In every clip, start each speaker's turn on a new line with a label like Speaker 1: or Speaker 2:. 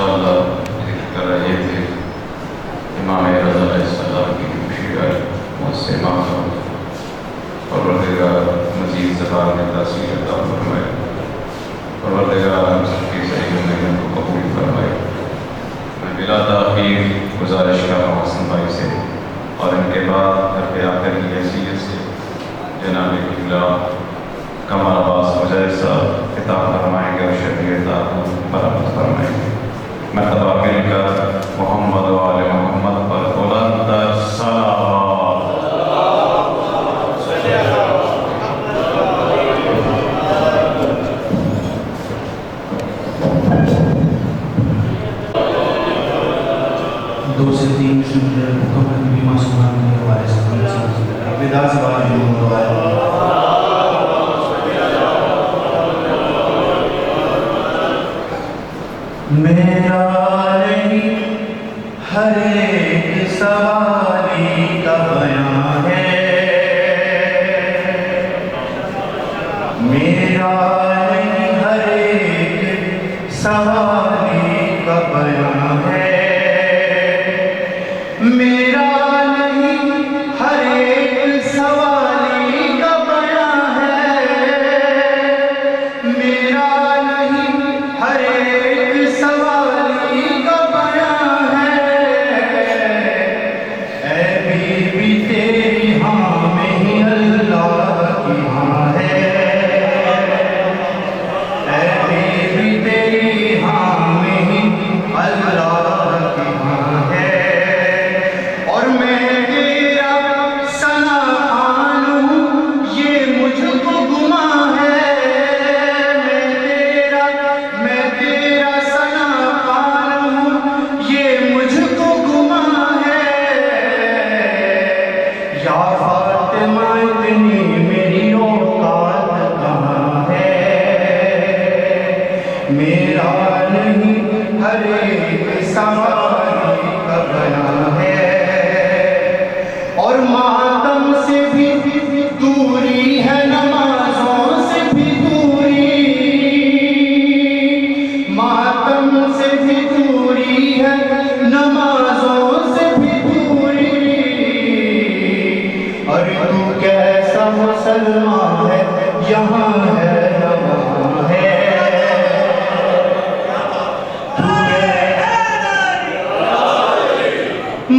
Speaker 1: انشاءاللہ ذکر کر رہے تھے امام رضا علیہ السلام کی خوشی مسلمہ پروردگار مزید زبان میں تاثیر عطا فرمائے، پروردگار ہم سب کی صحیح محنت کو قبول فرمائے۔ میں بلا تاخیر گزارش کر رہا ہوں حسن بھائی سے اور ان کے بعد حرف آخر کی حیثیت سے جناب قبلہ قمر عباس مجاہد صاحب خطاب فرمائیں گے اور شریعت برآمد فرمائیں گے۔ مرتبہ مل کر محمد و آل محمد پر بلند تر صلوات۔
Speaker 2: دو سے تین مکمل بھی معصومان کے حوالے سے ابتدا سے بعد میرا نہیں ہر ایک سوالی کا بیان ہے، میرا نہیں ہر ایک سوالی کا بیان ہے، میرا نہیں ہر ایک سوالی کا بیان ہے، میرا نہیں ہر ایک سوالی کا بیان ہے، اے بی بی تیری ہاں میں ہی اللہ کی ہاں ہے، اے بی بی تیری ہاں میں ہی اللہ کی ہاں ہے، اور میں تیرا ثنا خوان ہوں یہ مجھ کو گمان ہے، میں تیرا ثنا خوان ہوں یہ مجھ کو گمان ہے، یا فاطمہ اتنی میری اوقات کہاں ہے، میرا نہیں ہر ایک سوالی کا بیان ہے، اور ماتم سے بھی دوری ہے نمازوں سے بھی دوری، ماتم سے بھی دوری ہے نمازوں سے بھی دوری، اور تو کیسا مسلمان ہے یہاں ہے نہ وہاں ہے،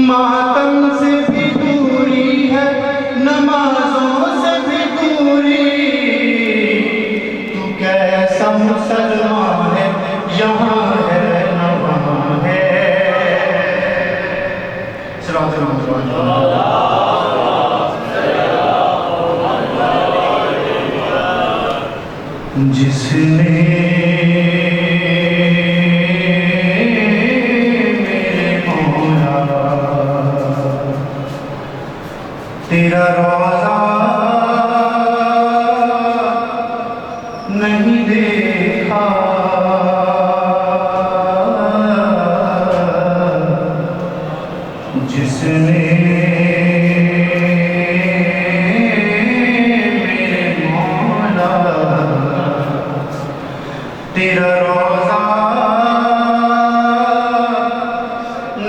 Speaker 2: ماتم سے بھی دوری ہے نمازوں سے بھی دوری، تو کیسا مسلمان ہے یہاں ہے نہ وہاں ہے۔ جس نے تیرا روضہ نہیں دیکھا، جس نے میرے مولا تیرا روضہ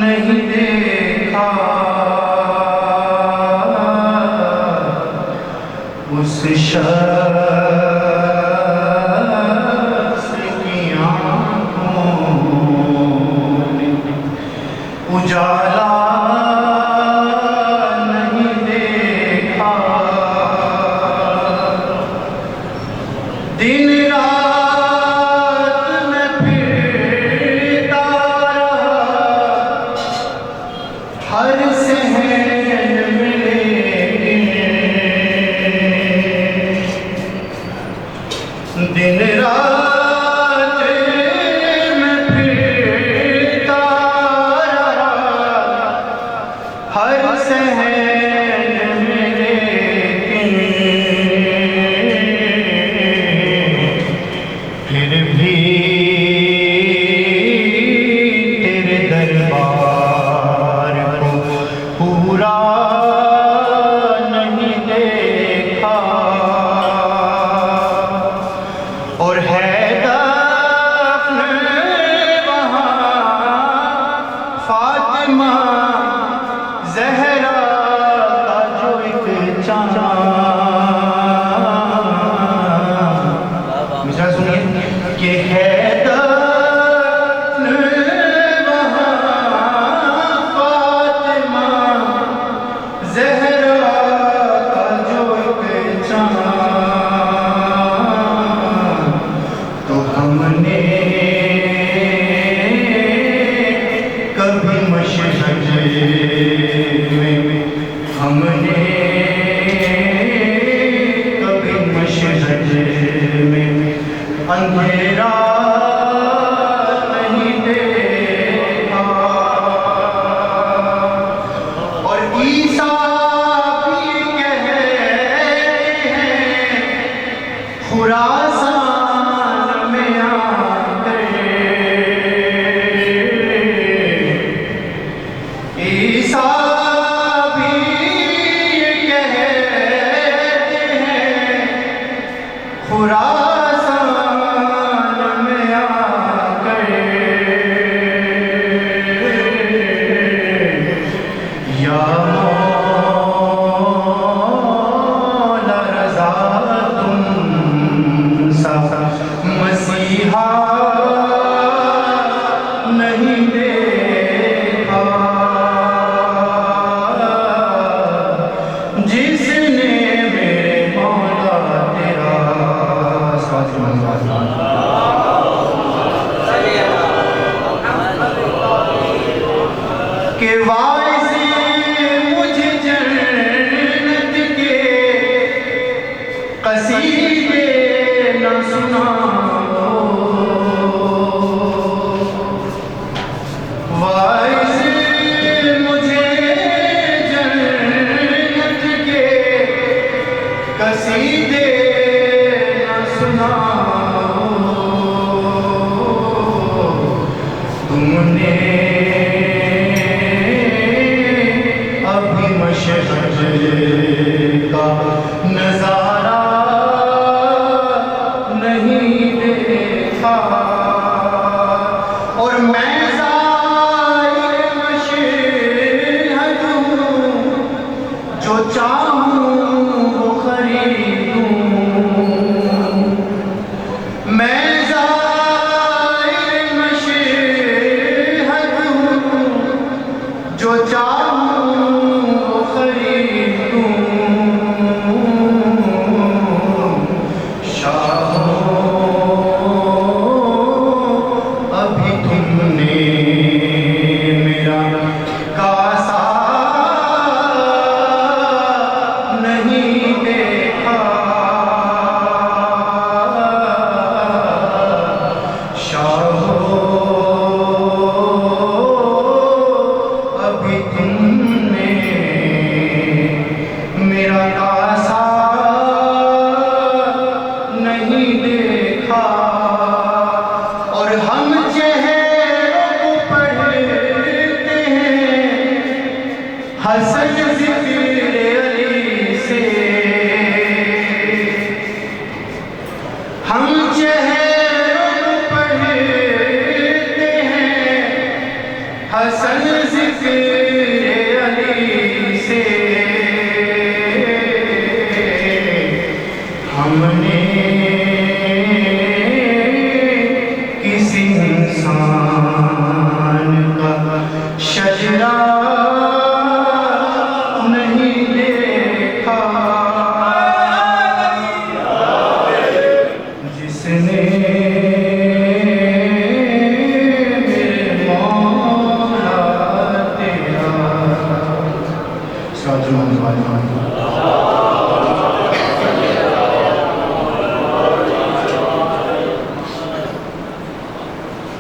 Speaker 2: نہیں دیکھا، اس شخص کی آنکھوں نے اجالا نہیں دیکھا، دن رات میں پھرتا رہا ہر صحن میں، دن رات میں پھرتا رہا ہر صحن میں، پھر بھی تیرے دربار کو پورا نہیں دیکھا، اور ہے دفن وہاں سنیے کہ ہے دفن وہاں فاطمہ زہرا کا جو ایک چاند، تو ہم نے کبھی مشہد میں ہم نے کبھی مشہد میں اندھیرا نہیں دیکھا، اور عیسیٰ بھی کہتے ہیں خراسان میں آ گئے، عیسیٰ خراسان میں آ گئے، یا مولا رضا تم سا مسیحا نہیں دیکھا، جس نے میرے مولا تیرا کہ وائس مجھے جنت کے قصیدے نہ سناؤ، وائس مجھے جنت کے قصیدے نہ سناؤ، تم نے ابھی مشہد کا نظارہ نہیں دیکھا، اور میں ظاہر مشہد ہوں، جو چاہوں وہ خریدوں، میں ظاہر مشہد ہوں، جو چاہوں وہ خریدوں، شاہو ابھی تم نے میرا کاسا نہیں دیکھا، شاہو ابھی تم نے میرا کاسا نہیں دیکھا، اور ہم چہروں کو پڑھتے ہیں حسن ذکر علی سے، ہم چہروں کو پڑھتے ہیں حسن ذکر علی سے، ہم نے کسی انسان کا شجرہ نہیں دیکھا، جس نے میرے مولا تیرا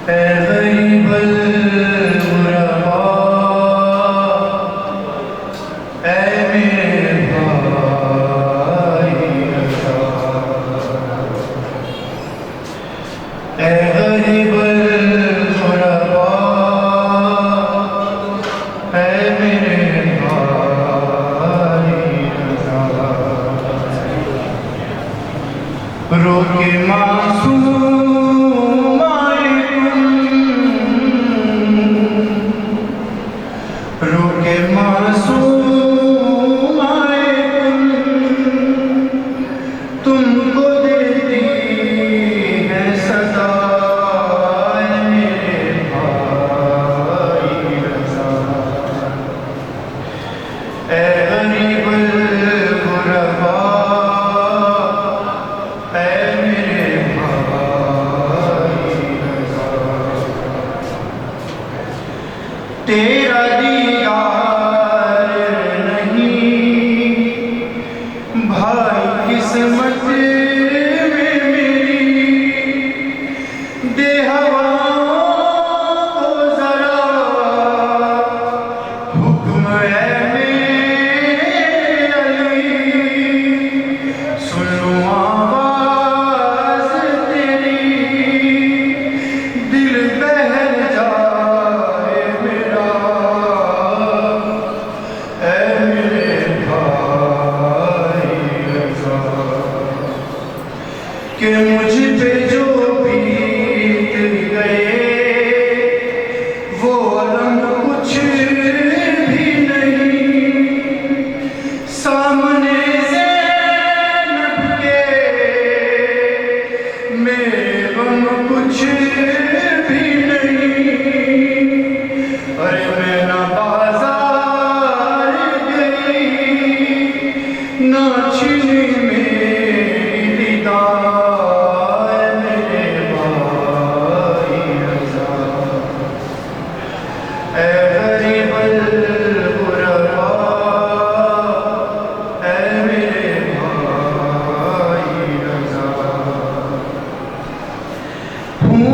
Speaker 2: اے غریب الغرباء، اے میرے بھائی رضا، اے غریب الغرباء، اے میرے بھائی رضا، رو کے معصوم معصوم آئے تم کو دیتی ہے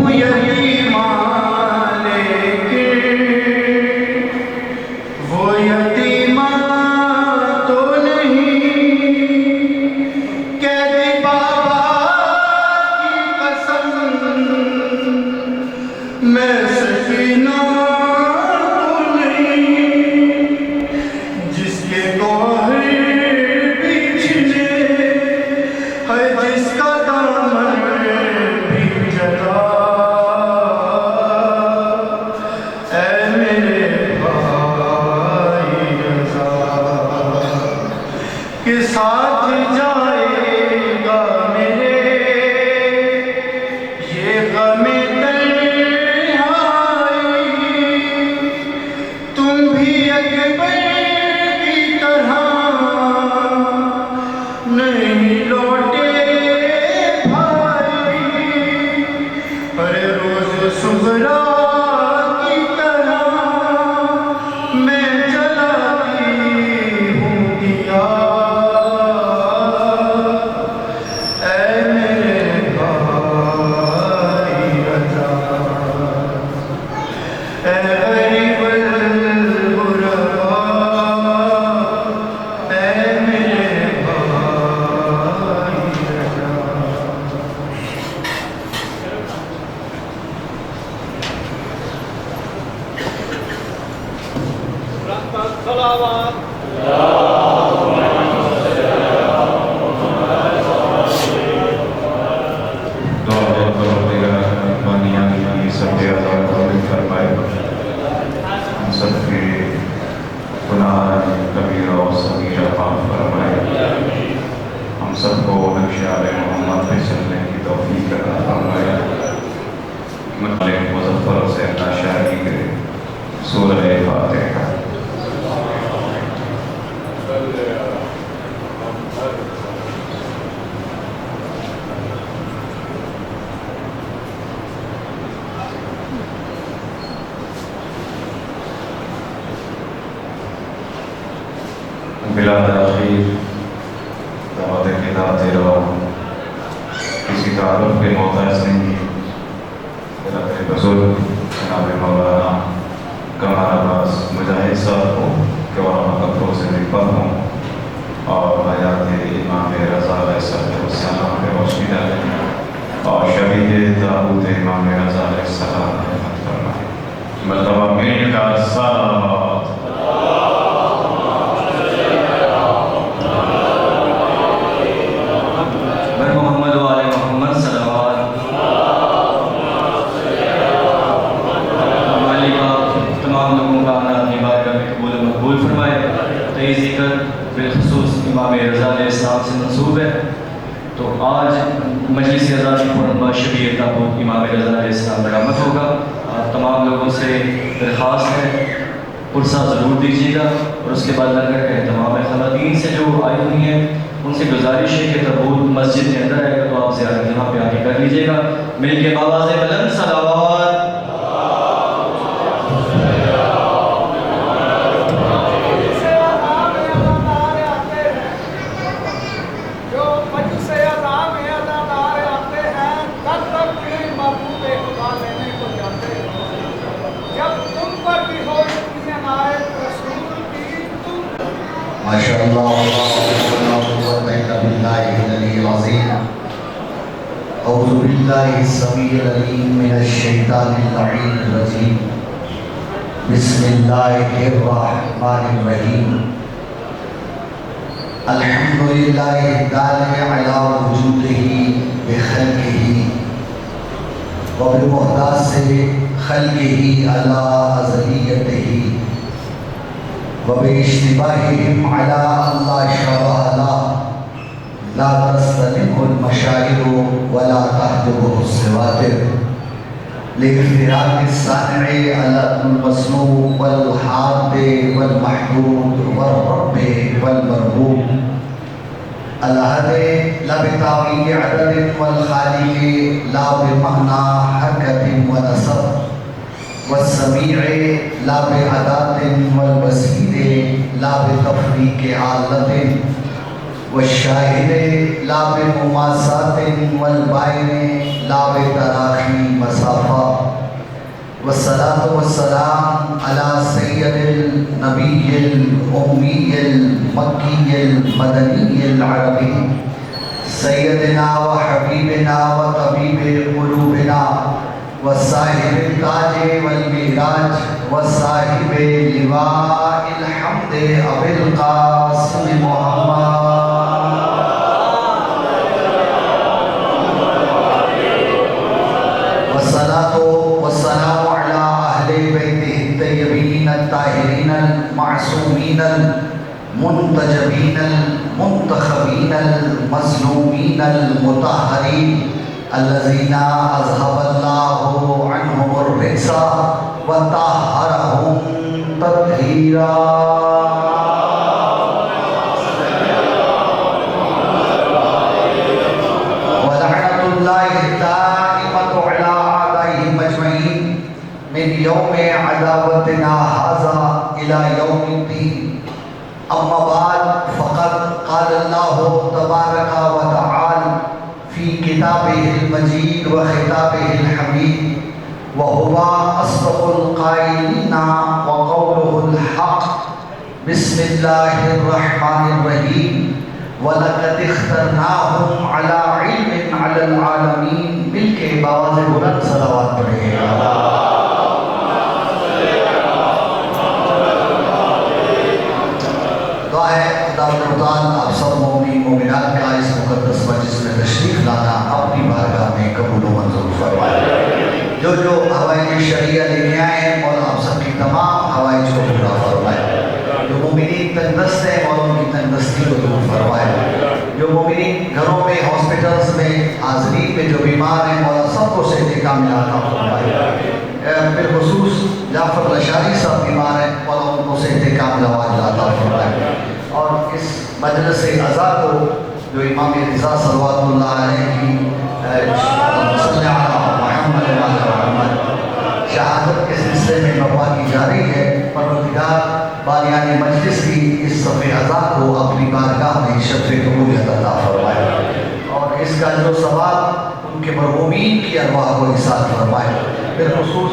Speaker 2: ہوں یتیماں لیکن وہ یتیماں تو نہیں، قیدی بابا کی قسم میں سکینہ تو نہیں، جس کے گوہر پیچھے ہے جس کا دامن بھی جلا، اے میرے بھائی رضا کے ساتھ جائے گا میرے یہ غم تنہائی، تم بھی اکبر کی طرح نہیں لوٹے بھائی، ہر روز صغرا کی طرح میں جلاتی ہوں دیا، اے میرے بھائی رضا، اے غریب الغرباء، اے میرے بھائی رضا۔
Speaker 1: ہم سب کے گناہ کبیرہ و صغیرہ معاف فرمائے، ہم سب کو نقش آل محمد پہ چلنے کی توفیق عطا فرمائے۔ مطلب مظفر سے اللہ شاعری کرے۔ سورہ فاتحہ۔ بلا تاخیر دعوت کے داتے رہو، کسی تعارف کے محتاج نہیں کی۔ حضرت بزرگ جناب مولانا کمال عباس مجاہد صاحب کو کہ وہ قبروں سے نکبت ہوں اور حیات امام رضا علیہ السلام پہ روشنی ڈالیں اور شبیہ تابوت امام رضا علیہ السلام رحمت فرمائیں۔ مرتبہ مل کا صلوات۔
Speaker 3: محمد و آل محمد صلوات۔ مالک تمام لوگوں کا آنا اپنی بارگاہ میں قبول و مقبول فرمائے۔ تو یہ ذکر بالخصوص امام رضا علیہ السلام سے منسوب ہے، تو آج مجلس رضا کی فوراً بعد شبیہ تابوت امام رضا علیہ السلام برآمد ہوگا۔ تمام لوگوں سے درخواست ہے پرسہ ضرور دیجیے گا، اور اس کے بعد لنگر کا اہتمام ہے۔ خواتین سے جو آئی ہوئی ہیں ان سے گزارش ہے کہ تابوت مسجد کے اندر آئے گا تو آپ زیارت یہاں پہ آ کے کر لیجیے گا۔ مل کے بآواز بلند صلوات۔
Speaker 4: ماشاء اللہ ولا قوة إلا بالله العلي العظيم۔ أعوذ بالله السميع العليم من الشيطان اللعين الرجيم، بسم الله الرحمن الرحيم۔ الحمد لله الدال على وجوده بخلقه وبمحدث خلقه على أزليته وباشتباههم على الله شرع له، لا تستلمه المشاعر ولا تحجبه السواتر، لافتراق الصانع على المصنوع والحاد والمحدود والرب والمربوب، الأحد لا بتاويل عدد والخالق لا بمعنى حركة ونصب، والسميع لا بعدات والبصير لا بتفريق حالة، والشاهد لا بمماسات والباين लाव तराखी मसाफा वस्सलातु वस्सलाम अला सय्यदिल नबिय्यिल उम्मिय्यिल मक्किय्यिल मदनिय्यिल अरबी सय्यदिना व हबीबिना व तबीबि क़ुलूबिना व साहिबिल ताज वल मिराज व साहिबे लिवाइल हम्द अबिल क़ासिम मुहम्मद वस्सलातु वस्सलामु अला अहले बैतिहि तय्यबीन अत्ताहिरीन अल-मासूमीन अल-मुंतजबीन अल-मुंतखबीन अल-मज़लूमीन अल-मुतहहरीन अल्लज़ीना अज़हबल्लाहु अन्हुमुर रिज्सा व तहहरहुम तत्हीरा। व लअनतुल्लाहि दाइमतु अला आदाइहिम अजमईन मिन यौमि अदावतिना हाज़ा इला यौमिद्दीन। अम्मा बाद फ़क़द क़ाल अल्लाहु तबारक व तआला फ़ी किताबिहिल मजीद व खिताबिहिल हमीद व हुवा अस्दक़ुल क़ाइलीन व क़ौलुहुल हक़। बिस्मिल्लाहिर रहमानिर रहीम व लक़द इख्तरनाहुम अला इल्मिन अलल आलमीन। मिलके बावाज़ बुलंद सलावत पढ़िए। दुआ है खुदावंद आप सब मोमिन मोमिनात का इस मुक़द्दस मजलिस में तशरीफ़ लाना अपनी बारगाह में कबूल व मंजूर फरमाए। जो जो हवाइज शरिया लेके आए हैं मौला आप सबकी तमाम हवाइज को पूरा फरमाए। जो मोमिनीन तंगदस्त हैं मौला उनकी तंगदस्ती को दूर फरमाए। जो मोमिनीन घरों में हॉस्पिटल्स में हाज़रीन में जो बीमार हैं मौला सबको सेहत कामिला अता फरमाए। बिलखुसूस जाफ़र लशारी साहब बीमार हैं मौला उनको सेहत कामिला अता फरमाए। और इस मजलिस अज़ा को जो इमाम रिज़ा सल्लल्लाहु अलैहि शहादत के सिलसिले में बरपा की जा रही है। परवरदिगार बानियाने मजलिस की इस सफ़े अज़ा को अपनी बारगाह में शफ़े कबूलियत अता फरमाए और इसका जो सवाब उनके मरहूमीन की अरवाह को इरसाल फरमाए। बिलखुसूस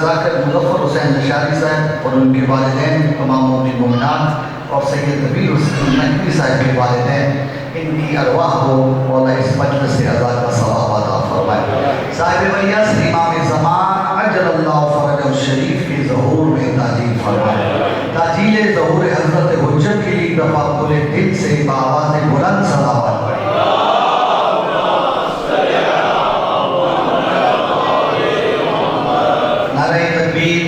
Speaker 4: ज़ाकिर मुज़फ़्फ़र हुसैन लशारी साहब और उनके वालिदैन तमाम मोमिन मोमिनात और सैयद नबील नकवी साहब के वालिदैन इनकी अरवाह को मौला इस मजलिस से अज़ा का सवाब अता फरमाए। साहिब वलियत इमाम ज़मान अजलल्लाहु फ़रजहु शरीफ के ज़हूर में ताजील फरमाए। ताजील ज़हूर हज़रत हुज्जत के लिए दफ़ा खुले दिल से बाआवाज़ बुलंद सलावत पढ़े। नारे तकबीर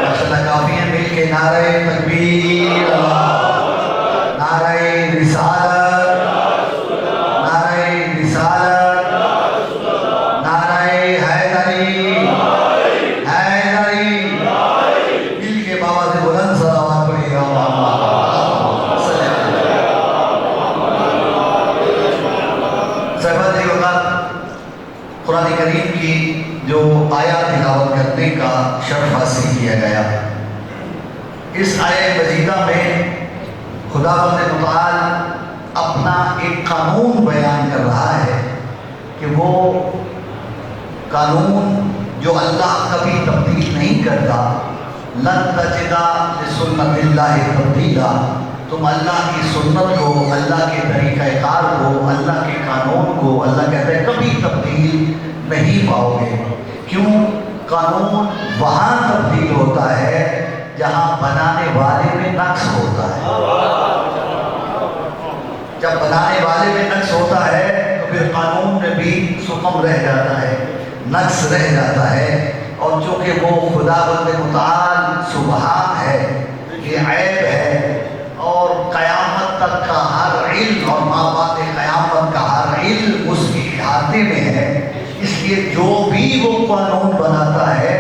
Speaker 4: माशाअल्लाह काफ़ी है मिलके नारे तकबीर नारे रिसालत नारे रिसालत नारे हैदरी हैदरी मिलके बाबा से बुलंद सलावत पढ़िएगा। सहबत वक़्त कुरान करीम की जो आयत तिलावत करने का शर्फ हासिल किया गया। इस आयत मजीदा में खुदावंद मुताल अपना एक कानून बयान कर रहा है कि वो कानून जो अल्लाह कभी तब्दील नहीं करता। लन तजिदा लिसुन्नतिल्लाहि तब्दीला। तुम अल्लाह की सुन्नत को अल्लाह के तरीक़ाकार को अल्लाह के कानून को अल्लाह कहते हैं कभी तब्दील नहीं पाओगे। क्यों? कानून वहाँ तब्दील होता है जहाँ बनाने वाले में नक्स होता है। जब बनाने वाले में नक्स होता है तो फिर कानून में भी सुकम रह जाता है, नक्स रह जाता है। और चूँकि वो खुदावंद मुताल सुबहान है, ये ऐब है और क़यामत तक का हर इल्म और माबाद क़यामत का हर इल्म उसके इहाते में है। इसलिए जो भी वो कानून बनाता है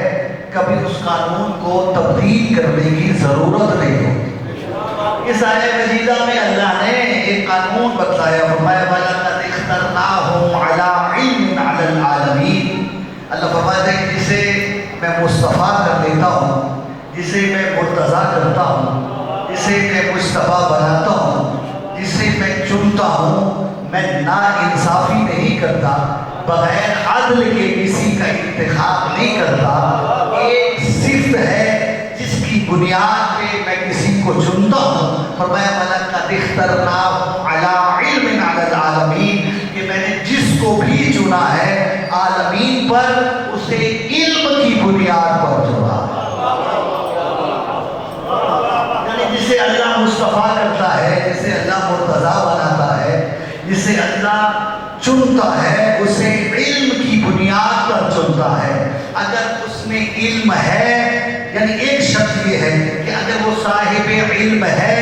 Speaker 4: कभी उस कानून को तब्दील करने की ज़रूरत नहीं होती। इस आयत मजीदा में अल्लाह ने एक कानून बताया, फरमाया वलक़द इख्तरनाहुम अला इल्मिन अलल आलमीन। अल्लाह फरमाता है जिसे मैं मुस्तफ़ा कर देता हूँ, जिसे मैं मुर्तज़ा करता हूँ, जिसे मैं मुस्तफ़ा बनाता हूँ, जिसे मैं चुनता हूँ, मैं नाइंसाफ़ी नहीं करता। बगैर अदल के किसी का इंतखाब नहीं करता। एक सिफ्त है जिसकी बुनियाद पे मैं किसी को चुनता हूँ। फरमाया वलक़द इख्तरनाहुम अला इल्मिन अलल आलमीन, कि मैंने जिसको भी चुना है आलमीन पर, उसे इल्म की बुनियाद पर चुना। यानी जिसे अल्लाह मुस्तफ़ा करता है, जिसे अल्लाह मुर्तज़ा बनाता है, जिसे अल्लाह चुनता है, उसे इल्म की बुनियाद पर चुनता है। अगर उसमें इल्म है, यानी एक शर्त ये है कि अगर वो साहिब इल्म है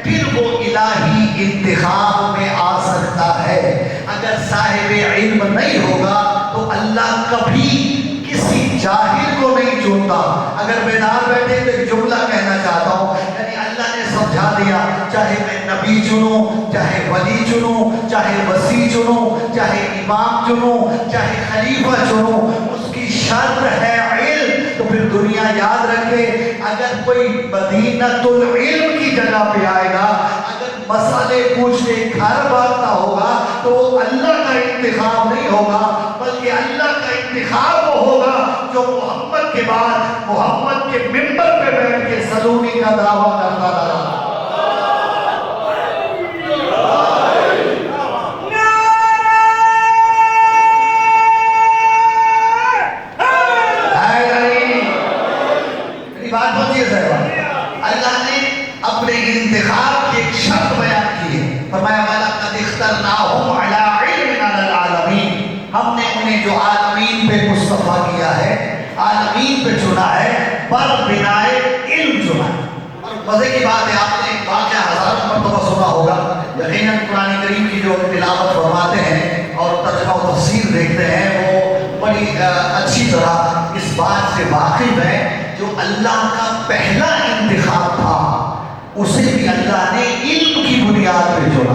Speaker 4: फिर वो इलाही इंतखाब में आ सकता है। अगर साहिब इल्म नहीं होगा तो अल्लाह कभी किसी जाहिल को नहीं चुनता। अगर बेदार बैठे तो एक जुमला कहना चाहता हूँ, यानी अल्लाह ने समझा दिया, चाहे मैं नबी चुनूं, चाहे वली चुनूं, चाहे वसी चुनूं, चाहे इमाम चुनूं, चाहे खलीफा चुनूं, उसकी शर्त है इल्म। तो फिर दुनिया याद रखे, अगर कोई मदीनतुल इल्म की जगह पे आएगा, अगर मसाले पूछने घर भागता होगा, तो अल्लाह का इंतखाब नहीं होगा, बल्कि अल्लाह का इंतखाब वो होगा जो मोहम्मद के बाद मोहम्मद के मिंबर पे बैठ के सलूनी का दावा करता रहा। अल्लाह ने अपने इंतखाब की एक शर्त बयान की है। फरमाया वलक़द इख्तरनाहुम अला इल्मिन अलल आलमीन, हमने उन्हें जो आलमीन पे मुस्तफ़ा किया है, आलमीन पे चुना है, पर बिनाए इल्म चुना है। और मज़े की बात है, आपने एक वाक़या हज़ारों मरतबा सुना होगा, यकीनन कुरान करीम की जो तिलावत फरमाते हैं और तर्जुमा व तफसीर देखते हैं, वो बड़ी अच्छी तरह इस बात से वाकिफ़ है, जो अल्लाह का पहला इंतखाब था उसे भी अल्लाह ने इल्म की बुनियाद पे चुना।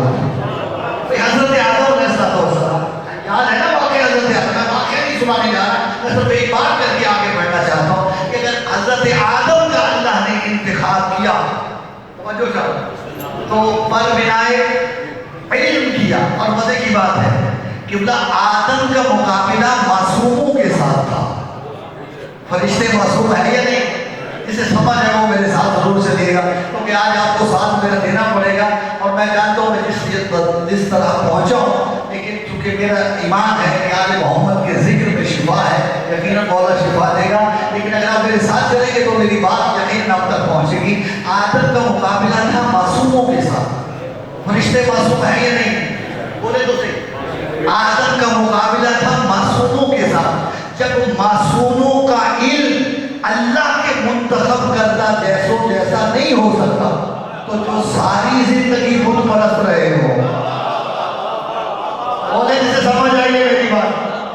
Speaker 4: हज़रत आदम अलैहिस्सलाम, याद है ना वाक़या हज़रत आदम, मैं वाक़या नहीं सुनाने जा रहा, मैं सिर्फ एक बात करके आगे बढ़ना चाहता हूँ कि अगर हज़रत आदम का अल्लाह ने इंतखाब किया, समझो चाहो, तो पर बिनाए इल्म किया। और मज़े की बात है कि आदम का मुकाबला मासूमों के साथ था। फरिश्ते मासूम है या नहीं? जिसे समझ है वो मेरे साथ जरूर से देगा, क्योंकि आज आपको साथ मेरा देना पड़ेगा। और मैं जानता हूँ मैं जिस तरह पहुँचा हूँ, लेकिन चूँकि मेरा ईमान है कि आज मोहम्मद के जिक्र में शिफा है, यकीनन मौला शिफा देगा। लेकिन अगर आप मेरे साथ चलेंगे तो मेरी बात यकीनन आप तक पहुँचेगी। आदम का मुकाबला था मासूमों के साथ। फरिश्ते मासूम है या नहीं? बोले तो सही। आदम का मुकाबला था मासूमों के साथ। जब मासूमों का इल्म अल्लाह के मुंतखब करदा जैसों जैसा नहीं हो सकता, तो जो सारी जिंदगी बुत परस्त रहे हो, बोले जिसे समझ आई है मेरी बात,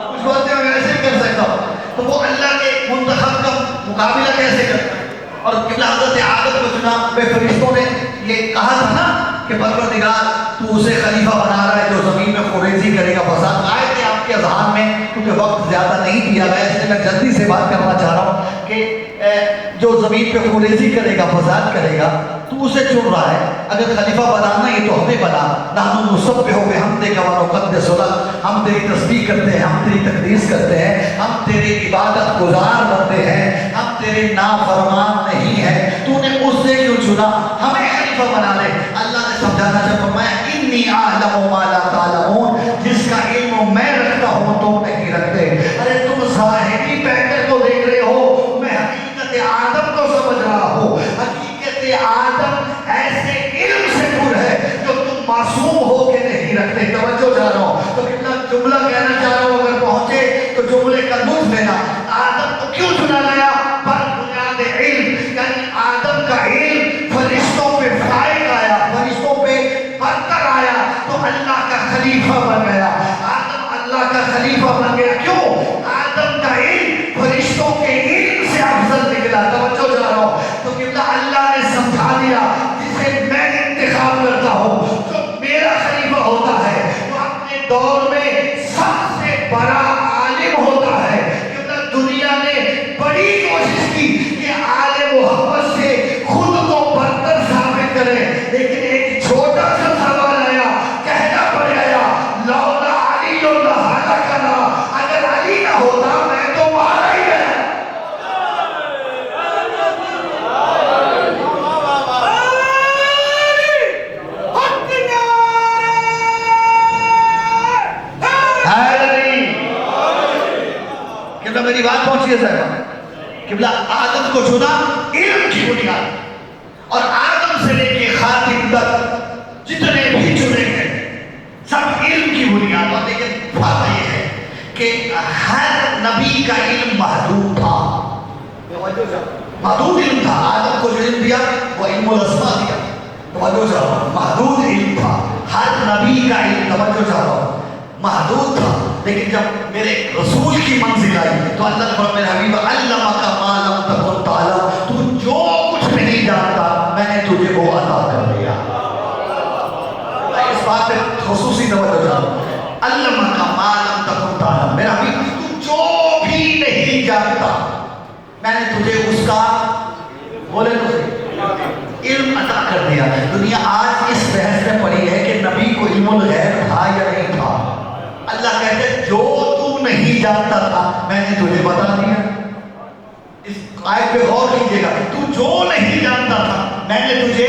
Speaker 4: कुछ बातें मैं ऐसे कर सकता हूँ, तो वो अल्लाह के मुंतखब का मुकाबला कैसे करता है? और किबला हज़रत आदम को चुना, वे फरिश्तों ने ये कहा था ना कि परवरदिगार तू उसे खलीफा बना रहा है जो ज़मीन में खुरेजी करेगा, फसाद आए थे आपके अज़हान में, क्योंकि वक्त ज़्यादा नहीं दिया गया, इसलिए मैं जल्दी से बात करना चाह रहा हूँ कि जो ज़मीन पे खुरेजी करेगा, फसाद करेगा, तू उसे चुन रहा है। अगर खलीफा बनाना है तो हमें बना। नहनु नुसब्बिहु बिहम्दिका व नुक़द्दिसु लक, हम तेरी तस्बीह करते हैं, हम तेरी तक़दीस करते हैं, हम तेरे इबादत गुजार बनते हैं, हम तेरे नाफरमान नहीं हैं। तूने उससे क्यों चुना? हमें खलीफा बना ले। अल्लाह ने समझाना चाहा, मैं इन्नी अअलमु मा ला तअलमून, जिसका इल्म मैं रखता हूँ तुम नहीं रखते। अरे तुम ज़ाहिरी पैटर्न को देख रहे हो, मैं हकीकत आदम को समझ रहा हूँ। हकीकत आदम ऐसे इल्म से दूर है जो तुम मासूम हो के नहीं रखते। तवज्जो चाह रहा हूँ, तो कितना जुमला कहना चाह रहा हूँ, अगर पहुंचे तो जुमले का लुत्फ लेना। आदम को क्यों चुना गया? पर बुनियाद इल्म, यानी आदम का इल्म फरिश्तों किबला मेरी बात पहुंची है साहब? किबला आदम को चुना इल्म की बुनियाद और आदम से लेके खातिम तक जितने भी चुने गए सब इल्म की बुनियाद। और लेकिन बात ये है कि हर नबी का इल्म महदूद था, महदूद इल्म था। आदम को जो इल्म दिया वो इल्मुल अस्मा दिया, तवज्जो चाहो, महदूद इल्म था। हर नबी का इल्म, तवज्जो चाहो, महदूद था। लेकिन जब मेरे रसूल की मंजिल आई तो अल्लाह ने फरमाया, मेरे हबीब अल्लमका मा लम तकुन तालम, तू जो कुछ नहीं जानता मैंने तुझे वो अता कर दिया। इस बात पे खुसूसी तवज्जो चाहो, अल्लमका मा लम तकुन तालम, मेरा हबीब तू जो भी नहीं जानता मैंने तुझे उसका, बोले तो इल्म अता कर दिया। दुनिया आज इस बहस में पड़ी है कि नबी को इल्मुल गैब था या नहीं था। अल्लाह कहते जो तू नहीं जानता था मैंने तुझे बता दिया। इस आयत पे गौर कीजिएगा, तू जो नहीं जानता था मैंने तुझे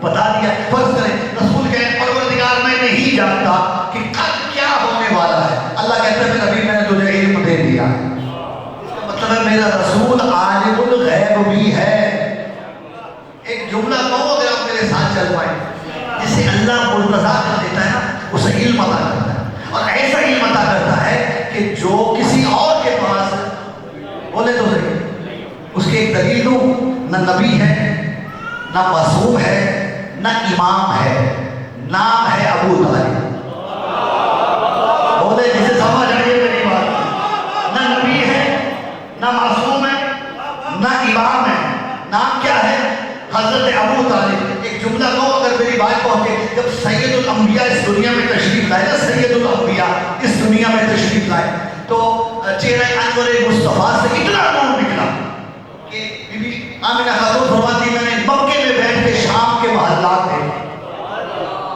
Speaker 4: बता दिया। फर्ज करें रसूल कहे परवरदिगार मैं नहीं जानता कि कल क्या होने वाला है, अल्लाह कहता है नबी मैंने तुझे इल्म दे दिया। इसका मतलब है मेरा रसूल आलिमुल गैब भी है। एक जुमला कहो अगर आप मेरे साथ चल पाए, जिसे अल्लाह मुर्तज़ा कर देता है ना उसे इल्म अता करता है, और ऐसा इल्म अता करता है कि जो किसी और के पास, बोले तो सही, उसकी एक दलील दूं, न नबी है, न मासूम है, न इमाम है, नाम है अबू तालिब। बोले जिसे समझ आइए मेरी बात, न नबी है, न मासूम है, न इमाम है, नाम क्या है? हजरत अबू तालिब। एक जुमला कहूँ अगर मेरी बात पहुंचे, जब सैयदुल अंबिया इस दुनिया में तशरीफ लाए ना, सैयदुल अंबिया इस दुनिया में तशरीफ लाए तो चेहरा अनवर मुस्तफा से इतना नूर निकला कि बीबी आमिना खातून फरमाती मैंने मक्के में बैठ के शाम के महल्लात देखे,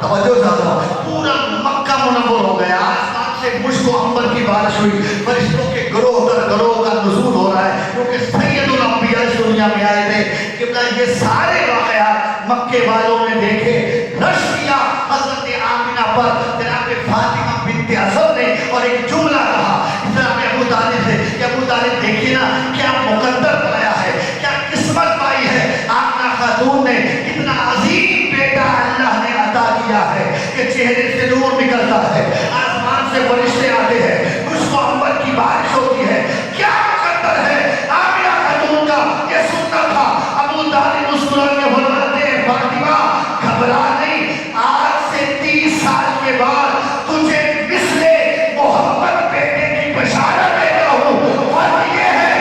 Speaker 4: तवज्जो ज़रा, पूरा मक्का मुनव्वर हो गया, आसमान से मुश्क अंबर की बारिश हुई, फरिश्तों के गरोह दर गरोह का नुज़ूल हो रहा है क्योंकि सैयदुल अंबिया इस दुनिया में आए थे। किबला ये सारे वाक़यात मक्के वालों ने देखे, रश किया हज़रत आमिना पर जनाब फातिमा बिन्ते असद ने, और एक जुमला कहा जनाब अबू तालिब से कि अबू तालिब देखिए ना क्या मुकद्दर पाया है, क्या किस्मत पाई है आमिना खातून ने, कितना अजीम बेटा अल्लाह ने अता किया है कि चेहरे से नूर निकलता है, आसमान से फरिश्ते आते हैं, मुश्क अंबर की बारिश होती है। क्या मुकद्दर है आमिना खातून का, ये सुनना था। अबू तालिब मुस्कुरा के फरमाते हैं फातिमा घबरा नहीं, आज से 30 साल के बाद तुझे मिस्ले मोहम्मद बेटे की बशारत देता हूँ, और ये है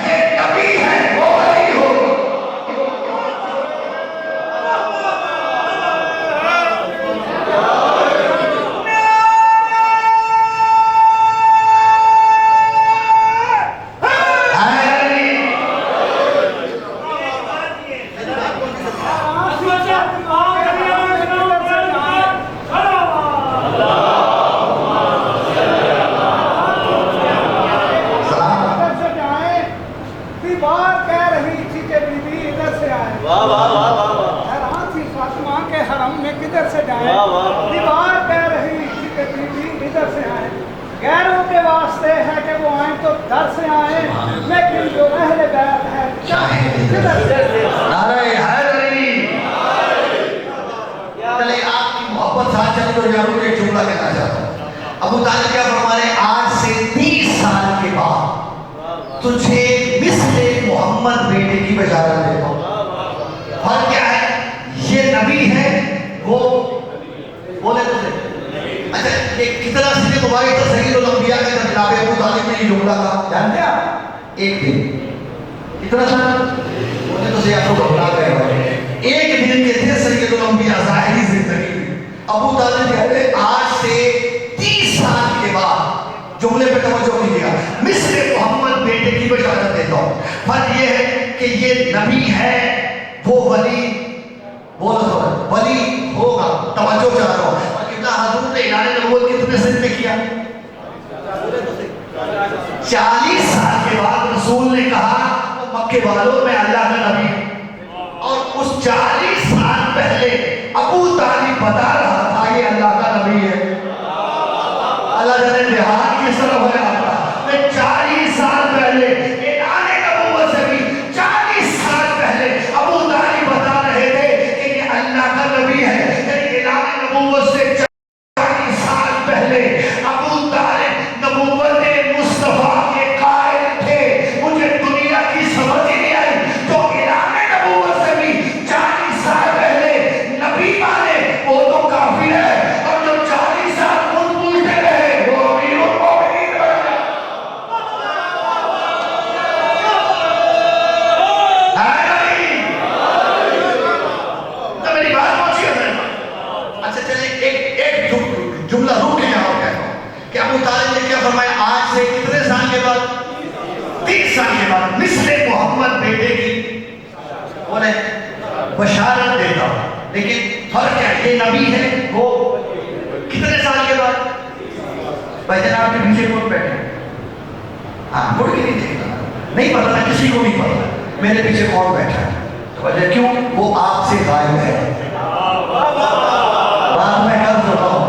Speaker 4: ये नबी है वो वली हो।
Speaker 5: गैरों के वास्ते है कि वो आए तो दर से आए, लेकिन जो अहले बैत है
Speaker 4: नारे हैदरी। चले आपकी मोहब्बत साथ चली तो जरूर एक जुमला कहना चाहता हूँ। अबू तालिब क्या फरमा रहे, आज से 30 साल के बाद तुझे मिस्ले मोहम्मद बेटे की बशारत देता हूँ। और क्या है, ये नबी है वो, बोले तो अच्छा ये कितना सीधे मुबारक था सैयदुल अंबिया के जनाब अबू तालिब ने ये जुमला कहा, जानते हैं आप? एक दिन कितना था, बोले तो आप लोग घबरा गए भाई, एक दिन के थे सैयदुल अंबिया ज़ाहिरी जिंदगी। अबू तालिब कह रहे आज से 30 साल के बाद, जुमले पे तवज्जो कीजिएगा, मिस्र मोहम्मद बेटे की बशारत देता हूँ। फर्क ये है कि ये नबी है वो वली, बोलो तो वली होगा, तवज्जो चाह रहा हूँ। हजूर ने इलाने नबूवत कितने सजदे किया? 40 साल के बाद रसूल ने कहा मक्के वालों में अल्लाह का नबी, और उस 40 साल पहले अबू तालिब बता रहा था ये अल्लाह का नबी है। अल्लाह जाने बिहार किस तरह हो गया, 40 के बाद 30 साल के बाद मिस्र मोहम्मद बेटे की बोले बशारत देता हूं। लेकिन फर्क क्या, ये नबी है, वो कितने साल के बाद? भाई जनाब के पीछे कौन बैठे? हाँ, मुड़ के नहीं देखता, नहीं पता ना, किसी को नहीं पता मेरे पीछे कौन बैठा है। तो वजह क्यों? वो आपसे गायब है। बात मैं कर सकता हूँ,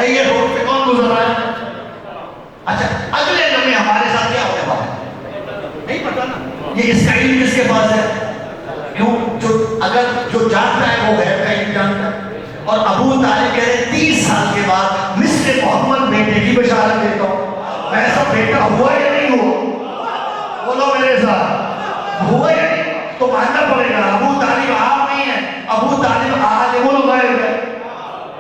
Speaker 4: ये रोड पे कौन गुजर रहा है? अच्छा, अगले लम्हे हमारे साथ क्या होने वाला है नहीं पता ना। ये इसका इल्म किसके पास है? क्यों? जो अगर जो जानता है वो गैर का इल्म जानता है। और अबू तालिब कह रहे 30 साल के बाद मिस्र मोहम्मद बेटे की बशारत देता हूँ। ऐसा बेटा हुआ या नहीं हुआ? बोलो मेरे साथ, हुआ या नहीं? तो मानना पड़ेगा अबू तालिब आप नहीं है, अबू तालिब आलिमुल गैब है।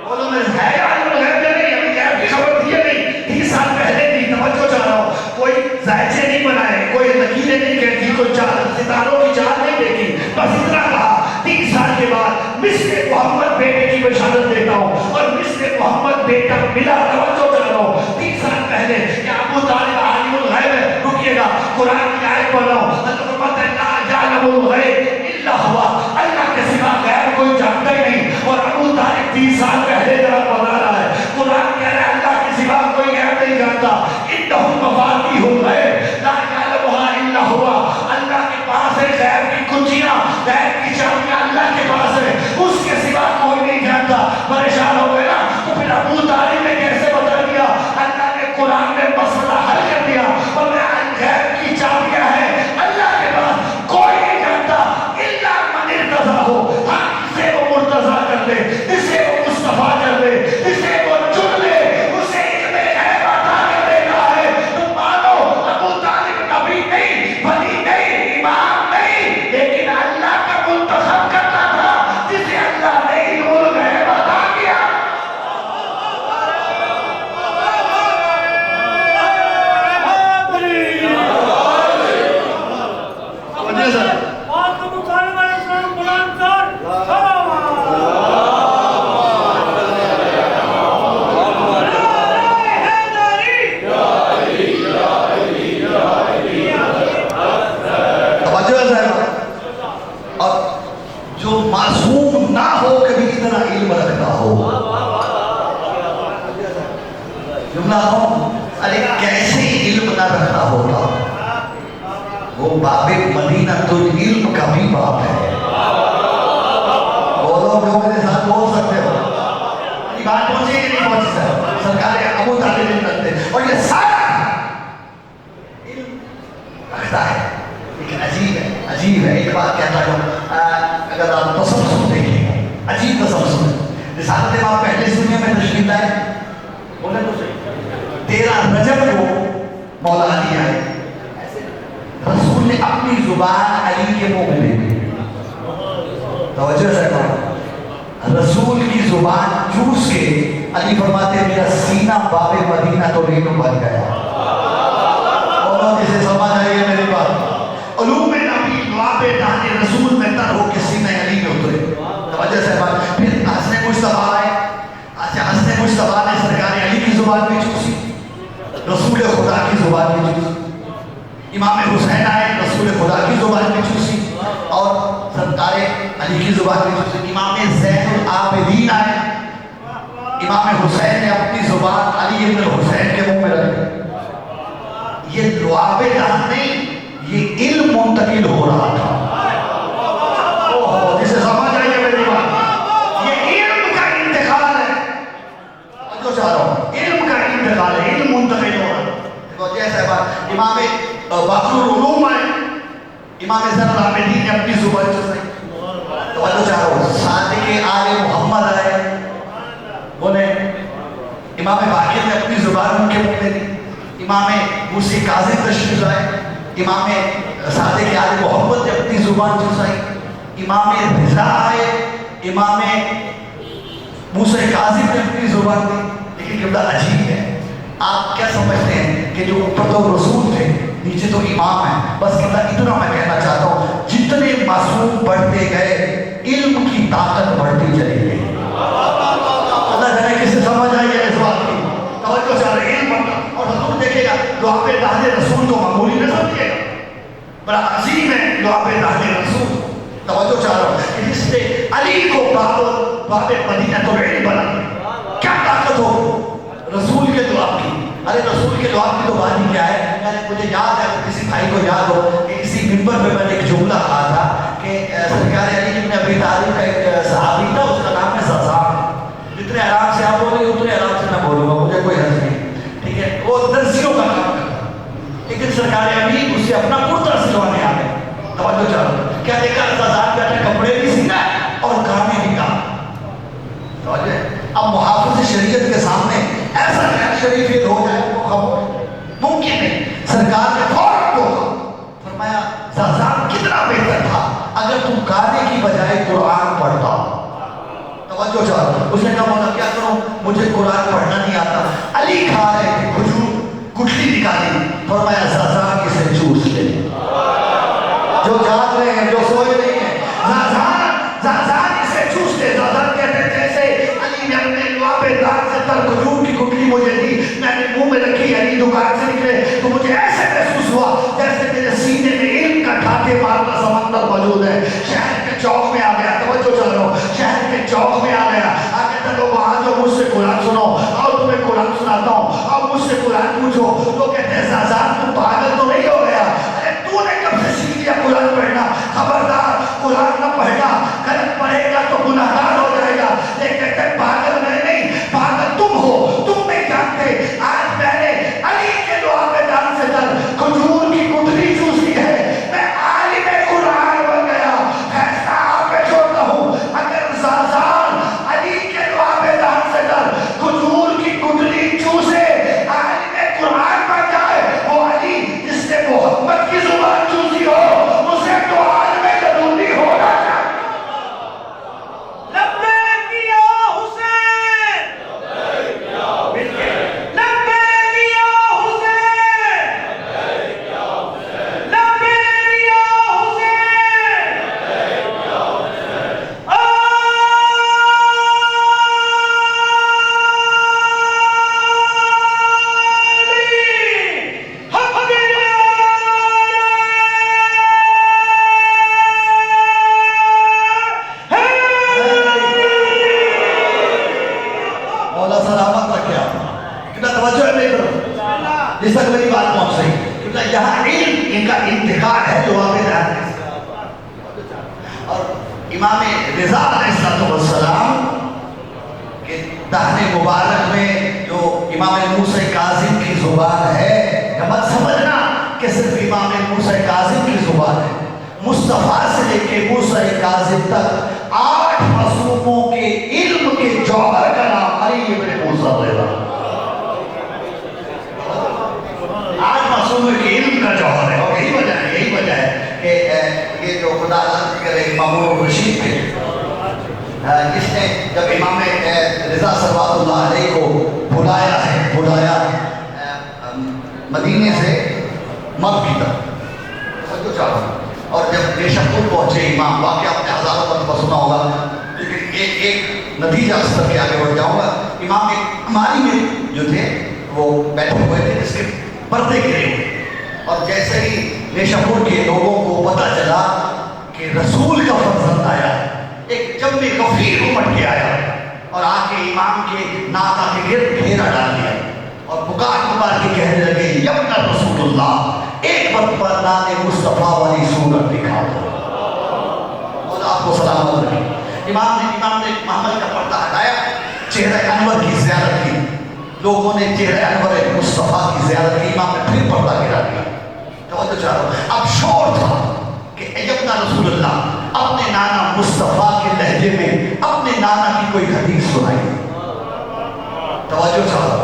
Speaker 4: बोलो मेरे, है आलिमुल गैब या नहीं? अभी गैब की खबर थी या नहीं? 30 साल पहले थी। तवज्जो चाह रहा हूँ, कोई जायचे नहीं बनाए, कोई लकीरें नहीं कहती, कोई सितारों की चाल नहीं देखी, बस इतना कहा 30 साल के बाद मिस्र मोहम्मद बेटे की बशारत देता हूँ। और मिस्र मोहम्मद बेटा मिला। तवज्जो चाह रहा हूँ, 30 साल पहले क्या अबू तालिब आलिमुल गैब है? रुकिएगा, कुरान की आयत पढ़ रहा हूँ। अल्लाह के सिवा गैर कोई जानता ही नहीं। और अबू तालिब 30 साल पहले जरा बता रहा है, कुरान कह रहा है अल्लाह के सिवा कोई गैर नहीं जानता। इन्नहुम मफातिहुल गैब ला यअलमुहा इल्ला हुवा। अल्लाह के पास है गैर की कुंजियां, गैर की चाबियां अल्लाह के पास है, उसके सिवा कोई नहीं जानता। परेशान हो गए ना? तो फिर अबू तालिब ने कैसे बता दिया? अल्लाह ने कुरान में मसला हल कर दिया। और गैर की चाबियां हैं अल्लाह के पास, कोई नहीं जानता इल्ला मन इर्तज़ा हो। हाँ, जिसे वो मुर्तज़ा कर ले, जिसे वो मुस्तफा कर ले, जिसे वो चुन ले, उसे इल्मे गैब अता कर देता है। तो मानो अबू तालिब नबी नहीं, वली नहीं, इमाम नहीं, लेकिन अल्लाह का मुंतखब करता था, जिसे अल्लाह ने इल्मुल गैब अता किया। जो मासूम ना हो, कभी इतना इल्म रखता हो। जुमला हो, अरे कैसे इल्म ना रखता होगा? वो बाबे मदीना तो इल्म का भी बाप है। बोलो, जो मेरे साथ बोल सकते हो, ये बात पहुंची कि नहीं पहुंची? सर सरकार अबू तालिब नहीं रखते, और ये सारा इल्म रखता है। लेकिन अजीब है, अजीब है। एक बात कहता हूँ, अगर आप तसल्सल देखेंगे, अजीब तसल्सल है। रिसालत इमाम पहले दुनिया में तशरीफ लाए, बोले तो सही, 13 रजब को मौला अली आए। रसूल ने अपनी जुबान अली के मुंह में दे दी। तवज्जो से रसूल की जुबान चूस के अली फरमाते मेरा सीना बाबे मदीना तो रेणु बन गया। और जिसे समझ आई है मेरी बात, उलूम नबी दुआबे दाने रसूल में तर हो के सीने अली में उतरे। तवज्जो से बात, फिर हसने मुस्तफा आए। अच्छा, हसने मुस्तफा ने सरकार अली की जुबान भी चूसी, रसूल खुदा की जुबान भी चूसी। इमाम हुसैन आए, रसूल खुदा की जुबान भी चूसी और सरकार अली की जुबान भी चूसी। इमाम ज़ैनुल आबिदीन आए, इमाम हुसैन ने अपनी जुबान अली इब्न हुसैन के मुंह में रखी। ये दुआबे दान नहीं, ये इल्म मुंतकिल हो रहा था। ओहो, जिसे समझ आई है मेरी बात, ये इल्म का इंतकाल है। जो चाह रहा हूँ, इल्म का इंतकाल है, इल्म मुंतकिल हो रहा है। देखो जैसे बात इमाम बाक़रुल उलूम आए, इमाम ज़ैनुल आबिदीन ने अपनी जुबान चुसाई। तो जो चाह रहा हूँ, सादिक़ आले मोहम्मद आए, बोले इमाम बाक़िर ने अपनी जुबान उनके मुंह में दी। इमाम मूसी काज़िम तशरीफ लाए, इमाम सादिक़ आले मोहम्मद ने अपनी जुबान चुसाई। इमाम रिज़ा आए, इमाम मूसा काज़िम ने अपनी जुबान दी। लेकिन कितना अजीब है, आप क्या समझते हैं कि जो ऊपर तो रसूल थे, नीचे तो इमाम है। बस इतना मैं कहना चाहता हूँ, जितने मासूम बढ़ते गए, इल्म की ताकत बढ़ती चली गई। अल्लाह जाने किसे समझ आई है इस बात की। तवज्जो चाह रहे, इल्म बढ़ता देखेगा दुआबे दाहले रसूल को मामूली न समझिएगा, बड़ा अजीम है दुआबे दाहले रसूल। तवज्जो चाह रहा हूँ कि जिसने अली को बाबे मदीना तो नहीं बना, क्या ताकत हो रसूल के दुआ की। अरे रसूल के दुआ की तो बात ही क्या है। मैंने मुझे याद है, किसी भाई को याद हो कि इसी मिंबर पे मैंने एक जुमला कहा था कि सरकार अली इब्न अबी तालिब का एक सहाबी था, उसका नाम है ज़ज़ान। जितने आराम से आप बोलेंगे उतने आराम से मैं बोलूँगा, मुझे कोई हर्ज नहीं, ठीक है। वो दर्जियों का काम करता, लेकिन सरकार अली उससे अपना कुर्ता सिलवाने आ गए। तवज्जो चाहो, क्या देखा ज़ज़ान बैठा कपड़े भी सीना और गाने भी गा। अब मुहाफ़िज़ शरीयत के सामने ऐसा गैर शरीफ हो जाए वो खबर मुमकिन नहीं। सरकार ने फौरन टोका, फरमाया ज़ज़ान कितना बेहतर था अगर तुम गाने की बजाय कुरान पढ़ता। तवज्जो चाहो, उसने कहा मौला क्या करूं, मुझे कुरान पढ़ना नहीं आता। अली खा रहे थे खजूर, गुठली निकाली, फरमाया ज़ज़ान इसे चूस ले। जो जाग रहे हैं, जो सोए नहीं है, ज़ज़ान इसे चूस ले। ज़ज़ान कहते जैसे अली ने अपने लुआबे दाग से तर खजूर की गुठली मुझे दी, मैंने मुंह में रखी, अली दुकान से निकले तो मुझे ऐसे महसूस हुआ जैसे मेरे सीने में इल्म का ठाटे मारता समंदर मौजूद है। शहर के चौक में आ गया, तवज्जो चाह रहा हूं, शहर के चौक में आ गया। आगे चलो वहां जो मुझसे कुरान सुनो और तुम्हें कुरान सुनाता हूँ और मुझसे कुरान पूछो। तो कहते हैं ज़ज़ान तुम पागल तो नहीं हो गया, अरे तूने कब से सीख लिया कुरान पढ़ना, खबरदार कुरान न पढ़ना, गलत पढ़ेगा तो गुनाहगार हो जाएगा। ये कहते हैं पागल मैं नहीं, पागल तुम हो, तुम नहीं जानते। आज मैंने अली के लुआबे दाग से तर खजूर की गुठली चूस ली है, मैं आलिम कुरान बन गया। फैसला आप पे छोड़ता हूँ, अगर ज़ज़ान अली के लुआबे दाग से तर खजूर की गुठली चूसे आलिम कुरान बन जाए, वो अली जिसने मोहम्मद की जुबान चूसी हो उसे तो आलिम कदूरी होना चाहिए।
Speaker 5: लब्बैक या हुसैन, लब्बैक या हुसैन, लब्बैक या
Speaker 4: मौला सलामत रखे आप, कितना तवज्जो है मेरी तरफ, जिस तक मेरी बात पहुंच रही। क्योंकि यहाँ इल्म इनका इंतकाल है लुआबे दाग से। और इमाम रिज़ा अलैहिस्सलाम के दाहने मुबारक में जो इमाम मूसा काज़िम की जुबान है, मत समझना कि सिर्फ इमाम मूसा काज़िम की जुबान है। मुस्तफ़ा से लेके मूसा काज़िम तक 8 मासूमों के इल्म के जौहर का नाम अली इब्न मूसा रज़ा। 8 मासूमों के इल्म का जौहर है। और यही वजह है कि ये जो खुदा करे मामून रशीद थे, इसने जब इमाम रिज़ा सल्लल्लाहु अलैहि को बुलाया मदीने से मक्का की तरफ, समझो चाहो। और जब नेशपुर पहुंचे इमाम, वाक़या आपने हज़ारों मरतबा सुना होगा, लेकिन एक नतीजा इस पर के आगे बढ़ जाऊंगा। इमाम एक हमारी में जो थे वो बैठे हुए थे, जिसके पर्दे गिरे हुए, और जैसे ही नेशपुर के लोगों को पता चला कि रसूल का फर्जंद आया, एक जम्मे गफीर उमड़ के आया और आके इमाम के नाका के गिर्द घेरा डाल दिया और पुकार के कहने लगे, यब्ना रसूलुल्लाह, एक मरतबा नाने मुस्तफ़ा वाली सूरत दिखा दो। और आपको सलामत रहे। इमाम ने मोहम्मद का पर्दा हटाया, चेहरे अनवर की ज़ियारत की। लोगों ने चेहरे अनवर मुस्तफ़ा की ज़ियारत की, इमाम ने फिर पर्दा गिरा दिया। तवज्जो चाहो, अब शोर था कि यब्ना रसूलुल्लाह, अपने नाना मुस्तफ़ा के लहजे में अपने नाना की कोई हदीस सुनाई। तवज्जो चाहो,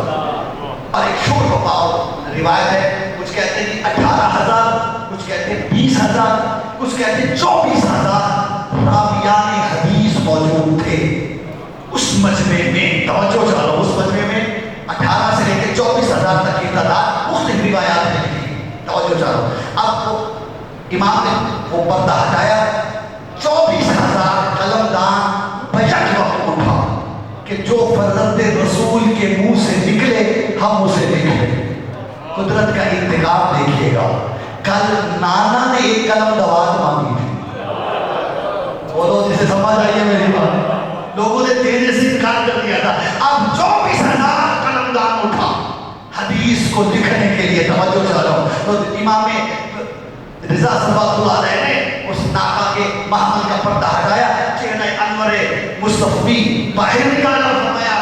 Speaker 4: और एक शोर बपाओ रिवायत है, कुछ कहते हैं कि 18,000, कुछ कहते हैं 20,000, कुछ कहते हैं 24,000 रावियाने हदीस मौजूद थे उस मजमे में। तवज्जो चाहो, उस मजमे में 18 से लेकर 24,000 तक की तादाद मुख्तलिफ रिवायात में लिखी। तवज्जो चाहो, अब तो इमाम ने वो पर्दा हटाया, 24,000 कलमदान बजट वक्त उठा कि जो फर्जंद रसूल के मुंह से निकले हम उसे लिख लें। कुदरत का इंतकाम देखिएगा। कल नाना ने एक कलम दवात मांगी थी, बोलो जिसे समझ आई है मेरी बात। लोगों ने तेरे से इनकार कर दिया था। अब 24,000 कलमदान उठा हदीस को लिखने के लिए। तवज्जो चाह रहा हूं। तो इमाम रिजा सल्लल्लाहु अलैहि ने उस नाका के महमल का पर्दा हटाया, चेहरे अनवरे मुस्तफी बाहर निकाला, फरमाया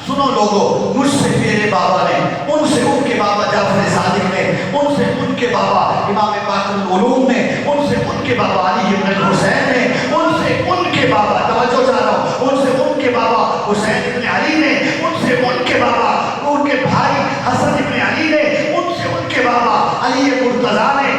Speaker 4: सुनो लोगों, मुझसे मेरे बाबा ने, उनसे उनके बाबा जाफर सादिक ने, उनसे उनके बाबा इमाम बाक़िल उलूम ने, उनसे उनके बाबा अली इब्न हुसैन ने, उनसे उनके बाबा, तवज्जो चाह रहा हूं, उनसे उनके बाबा हुसैन इब्न अली ने, उनसे उनके बाबा उनके भाई हसन इब्न अली ने, उनसे उनके बाबा अली मुर्तज़ा ने,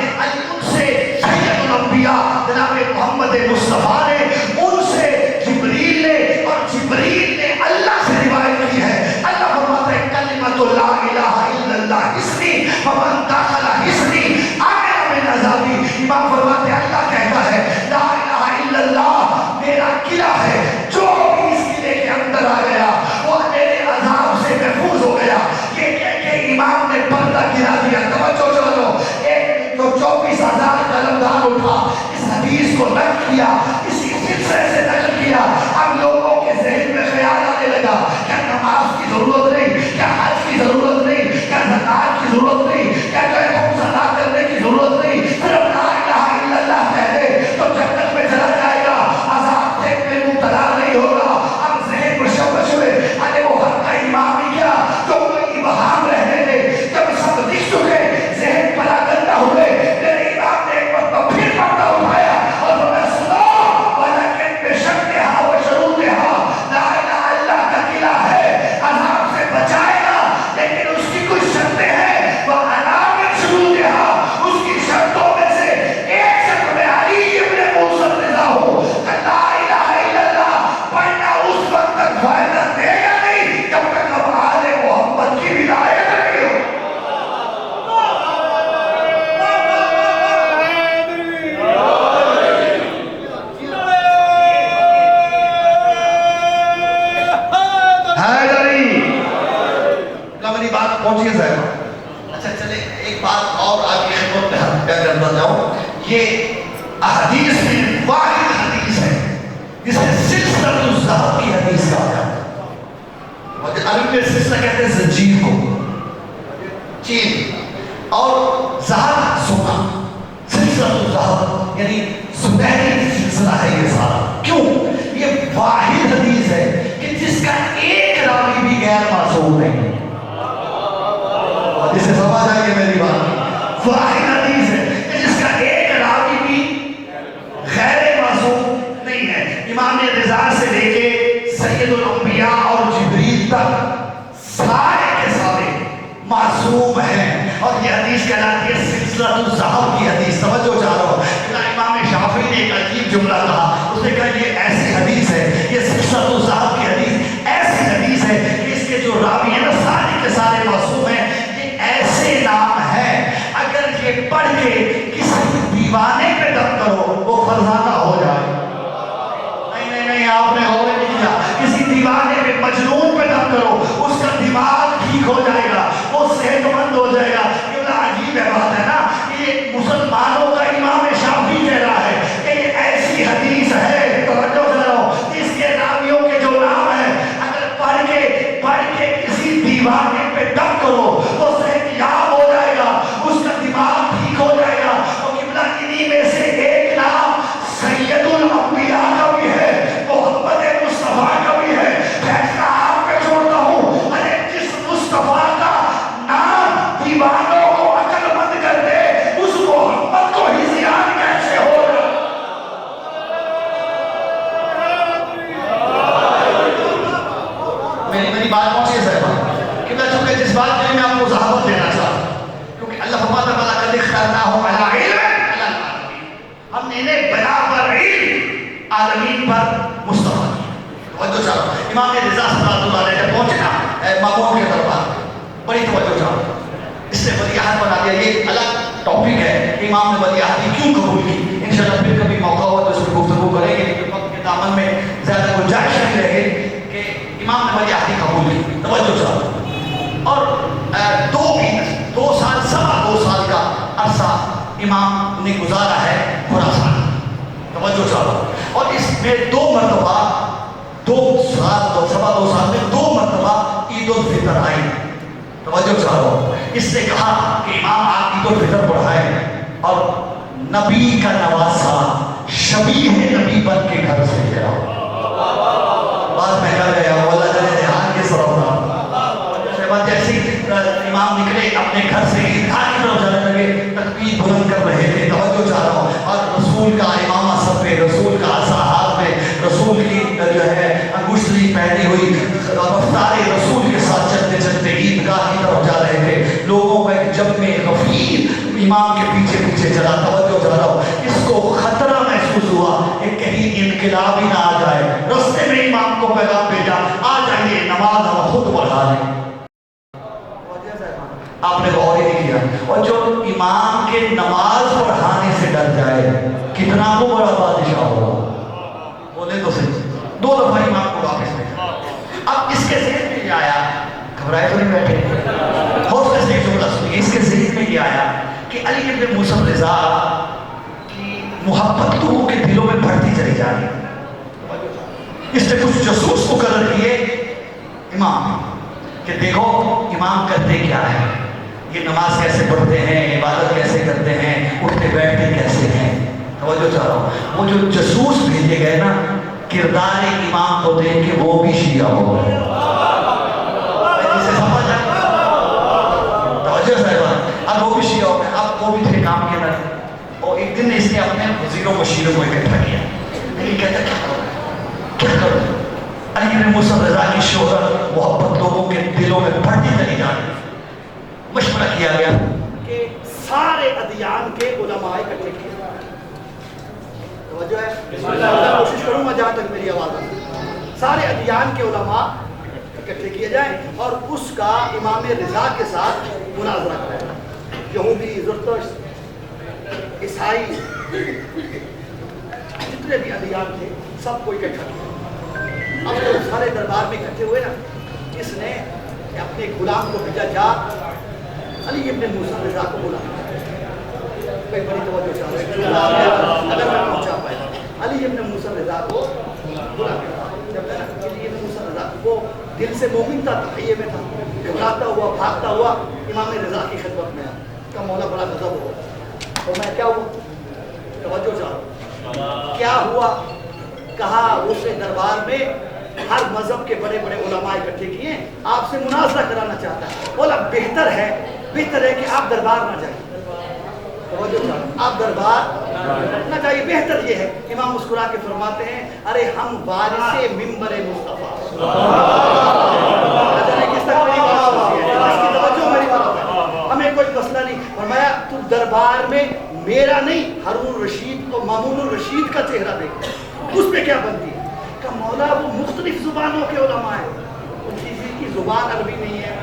Speaker 4: उनसे सैयदुल अंबिया जनाब मोहम्मद मुस्तफ़ा ने, उनसे जिब्रील ने, और जिब्रील ने अल्लाह से रिवायत की है। अल्लाह फरमाता है कलिमतु ला इलाहा इल्लल्लाह हिस्नी फमन दाखला हिस्नी आमिना मिन अज़ाबी। इमाम फरमाते हैं अल्लाह कहता है ला इलाहा इल्लल्लाह मेरा किला है, जो भी इस किले के अंदर आ गया वो मेरे अज़ाब से महफूज हो गया। ये कह के इमाम ने पर्दा गिरा दिया। तवज्जो चलो, एक तो 24,000 कलमदान उठा, इस हदीस को नक़ल किया, इसी सिलसिले से नक़ल किया। अब लोगों के ज़हन में ख्याल आने लगा, क्या नमाज की जरूरत नहीं, क्या हज की जरूरत नहीं, क्या ज़कात की जरूरत नहीं, क्या खुम्स अदा करने की जरूरत नहीं, सिर्फ ला इलाहा इल्लल्लाह कह दे तो जन्नत में चला जाएगा, अज़ाब से में मुब्तला नहीं होगा। अब ज़हन मुशव्वश हुए, अरे वो हक का इमाम ही क्या, जो कोई इबहाम रहने दे, जब सब लिख चुके ज़हन परागंदा हुए, मेरे इमाम ने एक मरतबा फिर पर्दा उठाया और मैं सुनो वलाकिन बेशक हा व शरूत हा, ला इलाहा इल्लल्लाह का किला है, अज़ाब से बचाएगा, लेकिन उसकी कुछ शर्तें हैं, वह अलामत शरूत हा, उसकी शर्तों में से एक शर्त में अली इब्न मूसा रज़ा हो, ला इलाहा इल्लल्लाह पढ़ना उस वक्त तक फायदा देगा नहीं जब तक अब आले मोहम्मद की विलायत नहीं हो। मेरी बात पहुंची है साहब। अच्छा चले एक बात और आपकी खिदमत में हम क्या करना चाहूँ, ये हदीस में वाहिद हदीस है जिसे सिलसिलतुल ज़हब की हदीस कहा जाता है। अरबी में सिलसिला कहते हैं जंजीर को, चेन, और ज़हब सोना, सिलसिलतुल ज़हब यानी सुनहरी सिलसिला है ये सारा। क्यों? ये वाहिद हदीस है कि जिसका एक रावी भी गैर मासूम नहीं, जिसे समझ आएगी मेरी बात। वाहिद हदीस है कि जिसका एक रावी भी गैर मासूम नहीं है। इमाम रिज़ा से लेके सैयदुल अंबिया और जिब्रील तक सारे के सारे मासूम हैं, और ये हदीस कहलाती है सिलसिलतुल ज़हब की हदीस। तवज्जो चाह रहा हूं, इमाम शाफी ने एक अजीब जुमला कहा, उसने कहा ये ऐसी हदीस है, ये सिलसिलतुल ज़हब की हदीस ऐसी हदीस है कि इसके जो रावी हैं ना सारे के सारे मासूम हैं। ऐसे नाम है अगर ये पढ़ के किसी दीवाने पे दम करो वो फरजाना हो जाए। नहीं नहीं नहीं, आपने गौर नहीं किया, किसी दीवाने पे मजनून पे दम करो उसका दिमाग ठीक हो जाएगा, वो सेहतमंद हो जाएगा। ये बड़ा अजीब है बात है ना, ये मुसलमानों का इमाम शाफी कह रहा है कि ये ऐसी हदीस है, तवज्जो करो, इसके रावियों के जो नाम है अगर पढ़ के किसी दीवाने पे दम करो वो सेहतयाब हो जाएगा, उसका दिमाग ठीक हो जाएगा। और किबला इन्हीं में से एक नाम सैयदुल अंबिया का भी है, मोहम्मद मुस्तफा का भी है। फैसला आप पे छोड़ता हूँ, अरे जिस मुस्तफा का नाम दीवानों को अकलमंद कर दे उस मोहम्मद को हिज़ियान कैसे होगा। मेरी बात पहुंची है साहब, किबला चूंकि जिस बात के लिए मैं आपको ज़हाबत देना चाहता हूँ, क्योंकि अल्लाह फरमाता है वलक़द इख्तरनाहुम अला इल्मिन अला आलमीन, हमने इन्हें बराबर इल्म आलमीन पर मुस्तफा किया। तवज्जो चाहो, इमाम रिज़ा सल्लल्लाहु अलैहि वसल्लम पहुंचे ना मामून के दरबार, बड़ी तवज्जो चाहो, इसने वलीअहद बना दिया। ये अलग टॉपिक है, इमाम ने वलीअहदी क्यों कबूल की, इंशाअल्लाह फिर कभी मौका हुआ तो इस पर गुफ्तगू करेंगे, लेकिन वक्त के दामन में ज़्यादा गुंजाइश नहीं रहेगी कि इमाम ने वलीअहदी कबूल की। तवज्जो चाहो, और 2 साल امام نے گزارا ہے خراسان، توجہ چاہو، اور اس میں 2 مرتبہ 2 سال میں 2 مرتبہ عید الفطر آئی، توجہ چاہو۔ اس نے کہا کہ امام آپ عید الفطر پڑھائیں، اور نبی کا نواسا شبیہ نبی بن کے گھر سے نکلا۔ بات میں کر گیا وہ اللہ جلے دھیان کے سبب تھا۔ جیسے امام نکلے اپنے گھر سے عیدگاہ کی طرف جانے لگے، تکبیر بلند کر رہے تھے، توجہ چاہ رہا ہوں، اور رسول کا امامہ سب پہ، رسول کا عصا ہاتھ میں، رسول کی جو ہے انگشتری پہنی ہوئی، رفتار رسول کے ساتھ چلتے چلتے عیدگاہ کی طرف جا رہے تھے۔ لوگوں کا ایک جمع غفیر امام کے پیچھے پیچھے چلا، توجہ چاہ رہا ہوں۔ اس کو خطرہ محسوس ہوا کہ کہیں انقلاب ہی نہ آ جائے، رستے میں امام کو پیغام بھیجا، آ جائیے نماز ہم خود پڑھا لیں۔ آپ نے غور ہی نہیں کیا، اور جو امام کے نماز پڑھانے سے ڈر جائے کتنا کو بڑا بادشاہ ہوگا، بولے تو صحیح۔ 2 دفعہ امام کو واپس بھیجا۔ اب اس کے ذہن میں یہ آیا، گھبرائے تو نہیں بیٹھے، حوصلے سے ایک جملہ سنیے، اس کے ذہن میں یہ آیا کہ علی ابن موسیٰ رضا کی محبت لوگوں کے دلوں میں بڑھتی چلی جا رہی ہے۔ اس نے کچھ جاسوس مقرر کیے امام کہ دیکھو امام کرتے کیا ہے، یہ نماز کیسے پڑھتے ہیں، عبادت کیسے کرتے ہیں، اٹھتے بیٹھتے کیسے ہیں، توجہ چاہ رہا ہوں۔ وہ جو جاسوس بھیجے گئے نا، کردار امام کو دیکھ کے وہ بھی شیعہ ہو گئے، جسے سمجھ آئے، توجہ صاحبہ، اب وہ بھی شیعہ ہو گئے، اب وہ بھی تھے کام کے اندر۔ اور ایک دن اس نے اپنے وزیروں مشیروں کو اکٹھا کیا، لیکن کہتا کیا کرو، علی ابن موسیٰ رضا کی شہرت محبت لوگوں کے دلوں میں بڑھتی چلی جا رہی۔ مشورہ کیا گیا
Speaker 5: کہ سارے ادیان کے علماء اکٹھے کیے، توجہ ہے، کوشش کروں میں جہاں تک میری آواز ہے، سارے ادیان کے علماء اکٹھے کیے جائیں اور اس کا امام رضا کے ساتھ مناظرہ کریں۔ یہودی، زرتشت، عیسائی، جتنے بھی ادیان تھے سب کو اکٹھا کیا۔ اب جب سارے دربار میں اکٹھے ہوئے نا، اس نے اپنے غلام کو بھیجا، جا علی ابن موسیٰ رضا کو بلا، کوئی بڑی توجہ چاہ رہے اگر میں پہنچا پایا، علی ابن موسیٰ رضا کو بلا کر، جب میں علی ابن موسیٰ رضا کو دل سے مومن تھا، تقیہ میں تھا، گھبراتا ہوا بھاگتا ہوا امام رضا کی خدمت میں کا مولا بڑا غضب ہوا، اور میں کیا ہوا، توجہ چاہ کیا ہوا، کہا اس نے دربار میں ہر مذہب کے بڑے بڑے علماء اکٹھے کیے، آپ سے مناظرہ کرانا چاہتا ہے۔ بولا بہتر ہے کہ آپ دربار نہ جائیں، آپ دربار نہ جائیے، بہتر یہ ہے۔ امام مسکرا کے فرماتے ہیں، ارے ہم وارث ممبر مصطفیٰ، ہمیں کوئی مسئلہ نہیں، فرمایا تو دربار میں میرا نہیں، ہارون رشید کو، مامون الرشید کا چہرہ دیکھ، اس پہ کیا بنتی ہے کہ مولا وہ مختلف زبانوں کے علماء ہیں، ان کی زبان عربی نہیں ہے،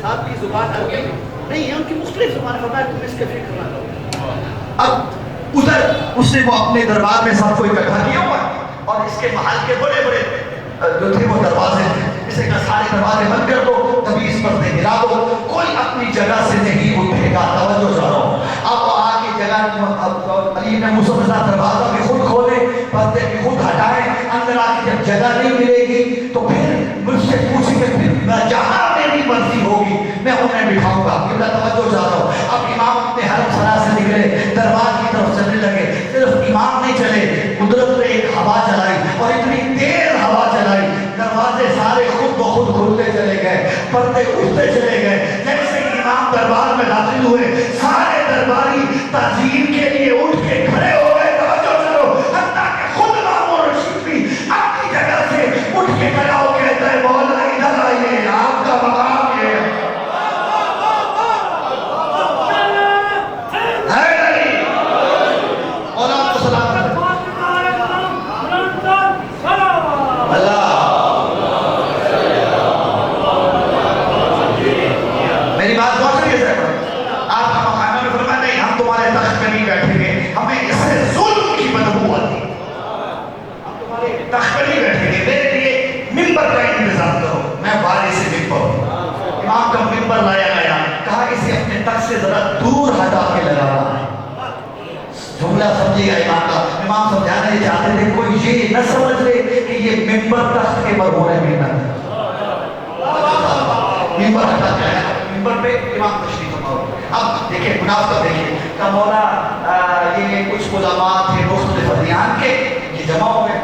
Speaker 5: صاحب کی زبان عربی نہیں ہے، ان کی مختلف زبان ہے، تم اس کے فکر نہ کرو۔
Speaker 4: اب ادھر اس نے وہ اپنے دربار میں سب کو اکٹھا کیا ہوا، اور اس کے محل کے بڑے بڑے جو تھے وہ دروازے تھے، اسے کہا سارے دروازے بند کر دو، تمیز پردے گرا دو، کوئی اپنی جگہ سے نہیں اٹھے گا، توجہ چاہ رہا ہوں۔ اب آگے جگہ علی ابن موسیٰ رضا دروازہ بھی خود کھولے، پردے بھی خود ہٹائیں، اندر آ کے جب جگہ نہیں ملے گی تو پھر مجھ سے پوچھیں کہ پھر جہاں میری مرضی ہوگی میں انہیں بٹھاؤں گا، کیونکہ توجہ چاہ رہا ہوں۔ اب امام اپنے حرم سرا سے نکلے، دربار کی طرف چلنے لگے، صرف امام نہیں چلے، قدرت نے ایک ہوا چلائی، اور اتنی تیز ہوا چلائی، دروازے سارے خود بخود کھلتے چلے گئے، پردے اٹھتے چلے گئے۔ جیسے امام دربار میں داخل ہوئے، سارے درباری تعظیم کے لیے اٹھ کے کھڑے ہو گئے، توجہ کرو، حتیٰ کہ خود مامون الرشید بھی اپنی جگہ سے اٹھ کے کھڑا ہو کہتا ہے، مولا ادھر آئیے، آپ کا مقام یہ ہے۔ میری بات بہت صحیح ہے، آپ کا مقام ہے، فرمایا نہیں ہم تمہارے تخت میں समझिएगा इमाम का। इमाम समझाना ये चाहते थे कोई ये न समझ ले कि ये मिंबर तख्त के पर होने मिन्नत है। मिंबर हटा जाए, मिंबर पे इमाम तशरीफ फरमा। अब देखिए मुनाफिक देखिए का मौला ये कुछ उलमा थे मुख्तलिफ अदियान के, ये जमा हो गए,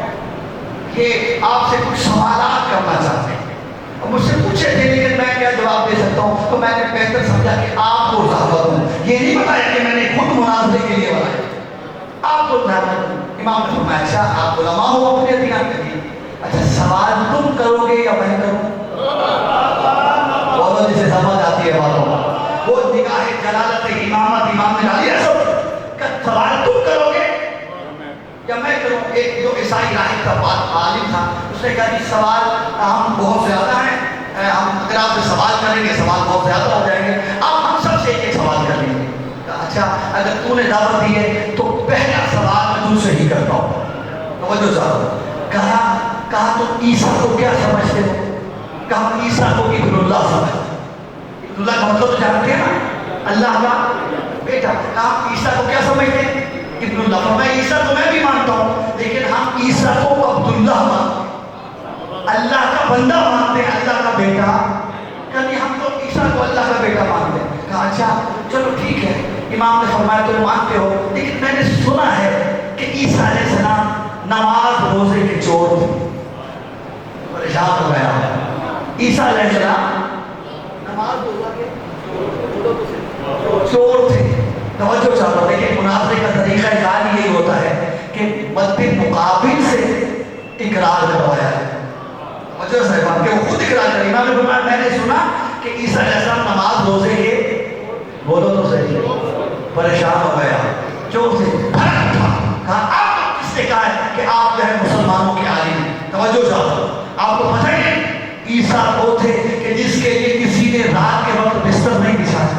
Speaker 4: ये आपसे कुछ सवालात करना चाहते हैं। मुझसे पूछे थे लेकिन मैं क्या जवाब दे सकता हूँ, तो मैंने बेहतर समझा कि आपको ज़ाहमत दूँ। ये नहीं बताया कि मैंने खुद मुनाज़रे के लिए बनाया, आपको ज़ाहमत दूँ। इमाम ने फरमाया अच्छा आप उलमा हो अपने अदियान के लिए, अच्छा सवाल तुम करोगे या मैं करूँ? बहुत जिसे समझ आती है बातों का, वो निगाह जलालत इमामत इमाम ने डाली सब का सवाल तुम करोगे या मैं करूँ? एक जो ईसाई राहिब का बात आलिम था, उसने कहा कि सवाल हम बहुत ज़्यादा हैं, हम अगर आपसे सवाल करेंगे सवाल बहुत ज़्यादा हो जाएंगे, अब हम सबसे एक सवाल कर लेंगे। कहा अच्छा अगर तूने दावत दी है तो पहला सवाल मैं तुझसे ही करता हूँ। तो कहा तुम ईसा को क्या समझते हो? कहा ईसा को इब्नुल्लाह समझते। इब्नुल्लाह का मतलब तो जानते हैं ना, अल्लाह का बेटा। कहा ईसा को क्या समझते हैं? इब्नुल्लाह। मैं ईसा को मैं भी मानता हूँ, लेकिन हम ईसा को अब्दुल्लाह मानते हैं, अल्लाह का बंदा मानते हैं, अल्लाह का बेटा। कभी हम तो ईसा को अल्लाह का बेटा मानते हैं। कहा अच्छा चलो ठीक है। इमाम ने फरमाया तुम मानते हो, लेकिन मैंने सुना है कि ईसा अलैहिस्सलाम नमाज रोजे के चोर थे। परेशान हो गया। ईसा अलैहिस्सलाम नमाज रोजा के चोर थे। तवज्जो चाहता हूं, देखिए मुनाज़रे का तरीका कार यही होता है कि मद्दे मुकाबिल से इकरार करवाया है। तवज्जो साहिबान के वो खुद इकरार करें। इमाम ने फरमाया मैंने सुना कि ईसा अलैहिस्सलाम नमाज रोजे के, बोलो तो सही। परेशान हो गया, चोर थे। कहा आप किसने कहा है कि आप जो है मुसलमानों के आलिम हैं? तवज्जो चाहता हूं, आपको पता ही नहीं ईसा वो थे कि जिसके लिए किसी ने रात के वक्त बिस्तर नहीं बिछाया,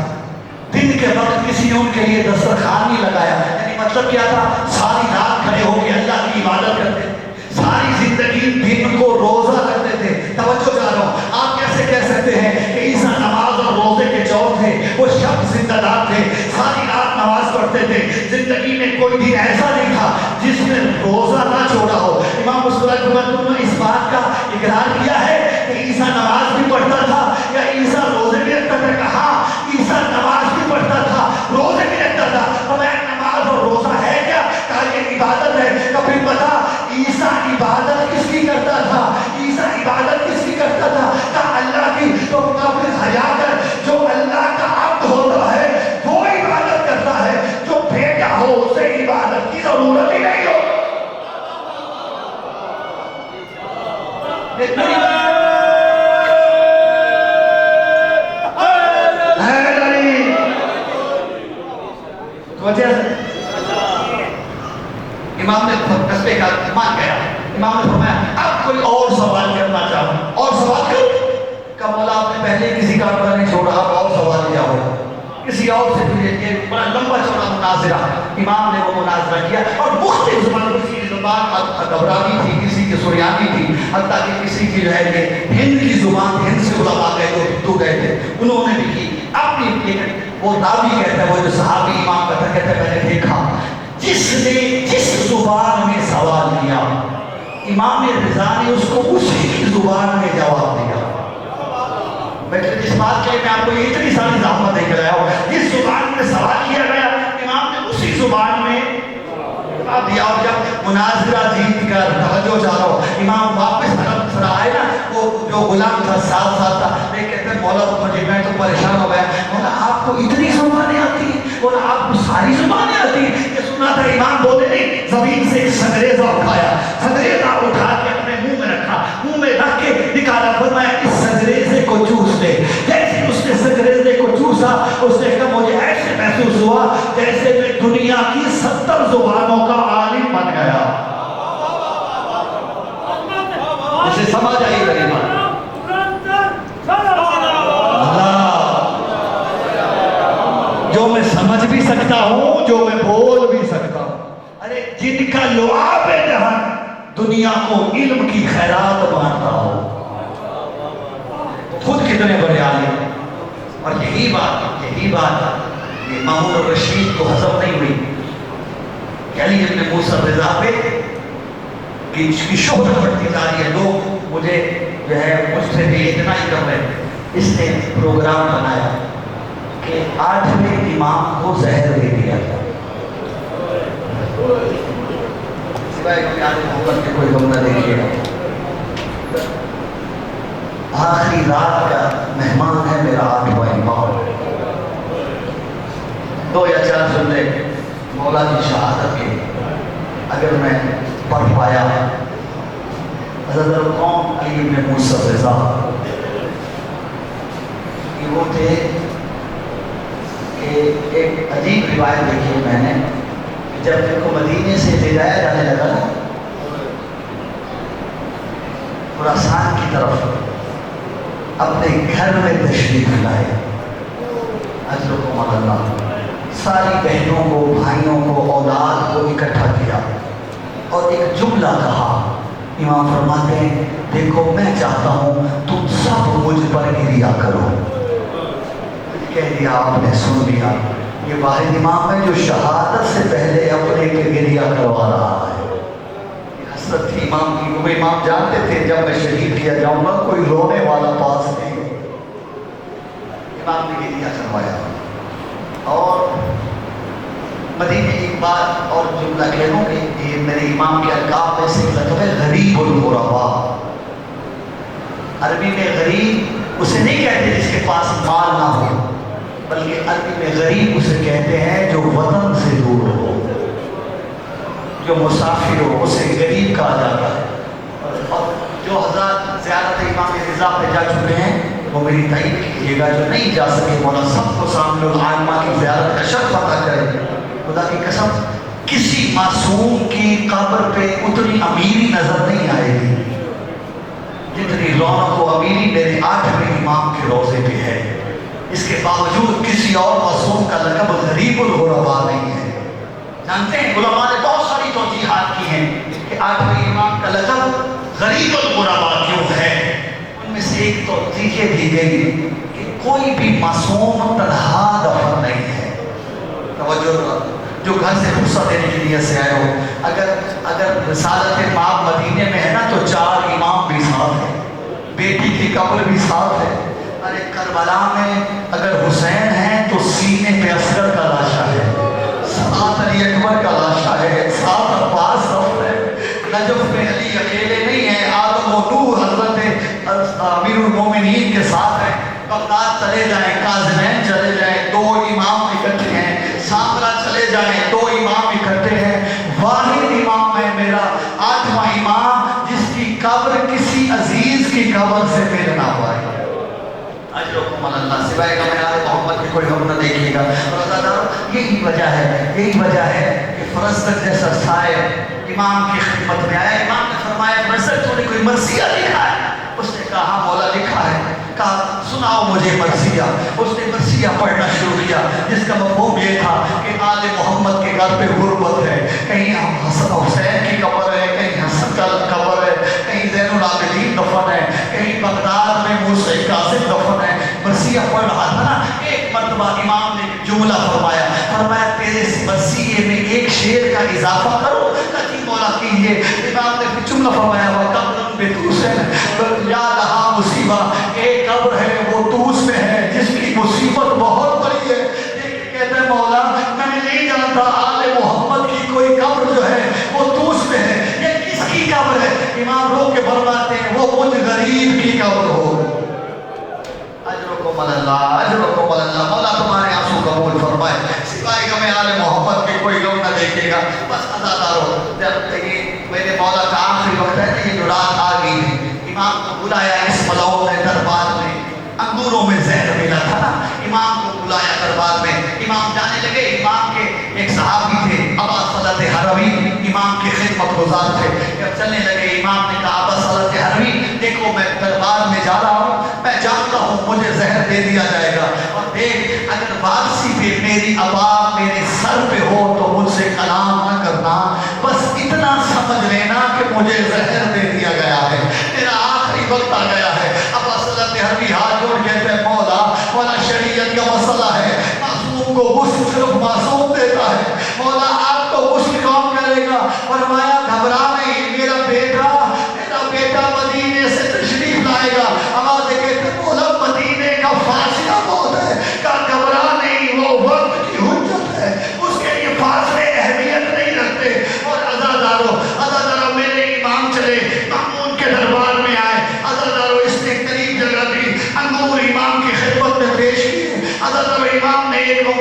Speaker 4: दिन के वक्त किसी ने उनके लिए दस्तरखान नहीं लगाया। यानी मतलब क्या था, सारी रात खड़े होकर अल्लाह की इबादत करते थे, सारी जिंदगी दिन को रोजा करते थे। तवज्जो चाह रहा हूं, आप कैसे कह सकते हैं कि ईसा नमाज और रोजे के चौर थे? वो शख्स जिंदादार थे, सारी रात नमाज पढ़ते थे, जिंदगी में कोई दिन ऐसा नहीं था जिसमें रोजा ना छोड़ा हो। इमाम मुस्कुरा तुमने इस बात का इकरार किया है कि ईसा नमाज भी पढ़ता था या ईसा रोजे भी रखता था? कहा ईसा नमाज भी पढ़ता था, रोजे भी रखता था। अब नमाज और रोजा है क्या? कहा ये इबादत है। कभी पता ईसा इबादत किसकी करता था? ईसा इबादत किसकी करता था? कहा अल्लाह की। तो फिर हया कर, जो अल्लाह का अब्द होता है वो इबादत करता है, जो बेटा हो उसे इबादत की जरूरत ही नहीं हो। इमाम ने कस्बे का मान गया। इमाम ने फरमाया अब कोई और सवाल करना चाहूँ, और सवाल करो। का मौला आपने पहले किसी का अपना नहीं छोड़ा, अब और सवाल लिया हो किसी और से भी। बड़ा लंबा चौड़ा मुनाजरा, इमाम ने वो मुनाजरा किया और मुख्तलिफ ज़ुबान, किसी की ज़ुबान अब्रानी थी, किसी की सुरयानी थी, हत्ता कि किसी की जो है हिंद की ज़ुबान, हिंद से उलमा गए तो हिंदू गए थे, उन्होंने भी की अपनी। लेकिन वो रावी कहता है, वो जो सहाबी इमाम का था, कहता है मैंने देखा जिसने जिस जुबान में सवाल किया इमाम रिज़ा ने उसको उसी की जुबान में जवाब दिया। इस बात के लिए मैं आपको ये इतनी सारी ज़ाहमत देकर आया हूँ, जिस जुबान में सवाल किया गया इमाम ने उसी जुबान में जवाब दिया। और जब मुनाजरा जीत कर, तवज्जो चाह रहा हूँ, इमाम वापस तरफ आए ना, वो जो गुलाम था साथ था, वे कहते हैं मौला मुझे, मैं तो परेशान हो गया। मौला आपको इतनी जुबानें आती हैं? बोला आपको सारी जुबानें आती हैं? ये सुना था इमाम बोले नहीं, जमीन से एक संगरेजा उठाया, संगरेजा उठा के अपने मुंह में रखा, मुंह में रख के निकाला, फरमाया इस संगरेजे को चूस ले। जैसे उसने संगरेजे को चूसा, उसने कहा मुझे ऐसे महसूस हुआ जैसे मैं दुनिया की 70 जुबानों का आलिम बन गया। इसे समझ आई मेरी बात? जो मैं समझ भी सकता हूँ, जो मैं बोल भी सकता हूँ। अरे जिनका लुआब जहां दुनिया को इल्म की खैरात बांटता हो, खुद कितने बड़े आलिम। और यही बात ये मामून और रशीद को हजम नहीं हुई। कि अली इब्न मूसा रज़ा पे कि इसकी शोहरत बढ़ती जा रही है, लोग मुझे जो है मुझसे भी इतना ही कर रहे हैं। इसने प्रोग्राम बनाया कि 8वें इमाम को जहर दे दिया जाए। सिवाय मोहब्बत के कोई गम न देखिएगा। आखिरी रात का मेहमान है मेरा 8वां इमाम। 2 या 4 जुमले मौला की शहादत के अगर मैं पढ़ पाया। हज़रत कौम अली इब्न मूसा रज़ा कि वो थे कि एक अजीब रिवायत देखी है मैंने कि जब इनको मदीने से ले जाया जाने लगा ना खुरासान की तरफ, अपने घर में तशरीफ लाए। अल्लाह सारी बहनों को, भाइयों को, औलाद को इकट्ठा किया और एक जुमला कहा। इमाम फरमाते हैं, देखो मैं चाहता हूँ तुम सब मुझ पर गिरिया करो। कह दिया, आपने सुन लिया। ये वाहिद इमाम है जो शहादत से पहले अपने पे गिरिया करवा रहा है। हसरत थी इमाम की। वो इमाम जानते थे जब मैं शहीद किया जाऊंगा कोई रोने वाला पास नहीं। इमाम ने गिरिया करवाया। और मदीने एक बात और जुमला कह दूँ कि ये मेरे इमाम के अलकाब में से लक़ब है गरीबुल गुरबा। अरबी में गरीब उसे नहीं कहते जिसके पास माल ना हो, बल्कि अरबी में गरीब उसे कहते हैं जो वतन से दूर हो, जो मुसाफिर हो, उसे गरीब कहा जाता है। और जो हज़रात ज़ियारत इमाम रिज़ा पे जा चुके हैं वो मेरी तारीफ कीजिएगा। जो नहीं जा सके मौला सबको सामने आइमा की ज़ियारत का शर्फ अदा करें। खुदा की कसम किसी मासूम की कब्र पे उतनी अमीरी नजर नहीं आएगी जितनी रौनक व अमीरी मेरे 8वें इमाम के रोज़े पे है। इसके बावजूद किसी और मासूम का लक़ब गरीबुल गुरबा नहीं है। जानते हैं उलमा ने बहुत सारी तौजीहात की हैं कि 8वें इमाम का लक़ब गरीबुल गुरबा क्यों है। उनमें से एक तो तौजीह दी गई कि कोई भी मासूम तन्हा दफन नहीं है। जो घर से रुखसत देने की नीयत से आए हो, अगर रिसालत माप मदीने में है ना तो 4 इमाम भी साथ है, बेटी की कब्र भी साथ है। अरे करबला में अगर हुसैन है तो सीने पे असगर का लाशा है, साथ अली अकबर का लाशा है, साथ अब्बास है। नजफ में अली अकेले नहीं है, आदम और नूह हजरत अमीरुल मोमिनीन के साथ है। बगदाद चले जाएं, काज़िमैन चले जाएं, 2 इमाम इकट्ठे हैं। सामरा चले जाएं, 2 इमाम इकट्ठे हैं। वाहिद इमाम है मेरा 8वां इमाम जिसकी कब्र किसी अजीज की कब्र से मिल ना पाए। अल्लाह सिवाय का मैं मोहम्मद की कोई हम न देखिएगा। यही वजह है कि फरसतक जैसा साहिब इमाम की खिदमत में आया। इमाम ने फरमाया, फरसतक तूने कोई मरसिया लिखा है? उसने कहा, मौला लिखा है। कहा, सुनाओ मुझे मरसिया। उसने मरसिया पढ़ना शुरू किया जिसका मफ़हूम ये था कि आले मोहम्मद के घर पे गुर्बत है। कहीं हसन हुसैन की कब्र है, कहीं हसन का कब्र है, कहीं ज़ैनुल आबिदीन दफन है, कहीं बगदाद में मूसा कासिम दफन है। मरसिया पढ़ रहा था ना, एक मरतबा इमाम ने जुमला फरमाया, तेरे इस मरसिये में एक शेर का इजाफा करो। कहीं मौला कीजिए। इमाम ने फिर जुमला फरमाया, याद रहा मुसीबा, एक कब्र है वो तूस में है जिसकी मुसीबत बहुत बड़ी है। कहते हैं मौला मैं नहीं जानता आले मोहम्मद की कोई कब्र जो है वो तूस में है, ये किसकी कब्र है? इमाम रो के फरमाते हैं, वो मुझ गरीब की कब्र हो। अजरुकुमुल्लाह, मौला तुम्हारे आंसू कबूल फरमाए। सिवाय का मैं आले मोहम्मद के कोई गम न देखेगा। बस अदादारो, जब ये मेरे मौला का आखिरी वक्त है ना, ये जो रात आ गई है, इमाम को बुलाया इस मलौन ने दरबार में। अंगूरों में जहर मिला था ना, इमाम को बुलाया दरबार में। इमाम जाने लगे। इमाम के एक सहाबी थे अबा सलत हरवी, इमाम के खिदमत गुजार थे। जब चलने लगे इमाम ने कहा, अबा सलत हरवी देखो मैं दरबार में जा रहा हूँ, मैं जानता हूँ मुझे जहर दे दिया जाएगा, और देख अगर वापसी पे मेरी अबा मेरे सर पे हो तो मुझसे कलाम न करना, बस इतना समझ लेना कि मुझे जहर दे दिया गया है, मेरा आखिरी वक्त आ गया है। अबा सलत हरवी हाथ जोड़ कहते हैं, मौला शरीयत का मसला है, मासूम को गुस्ल सिर्फ मासूम देता है। मौला आपको गुस्ल कौन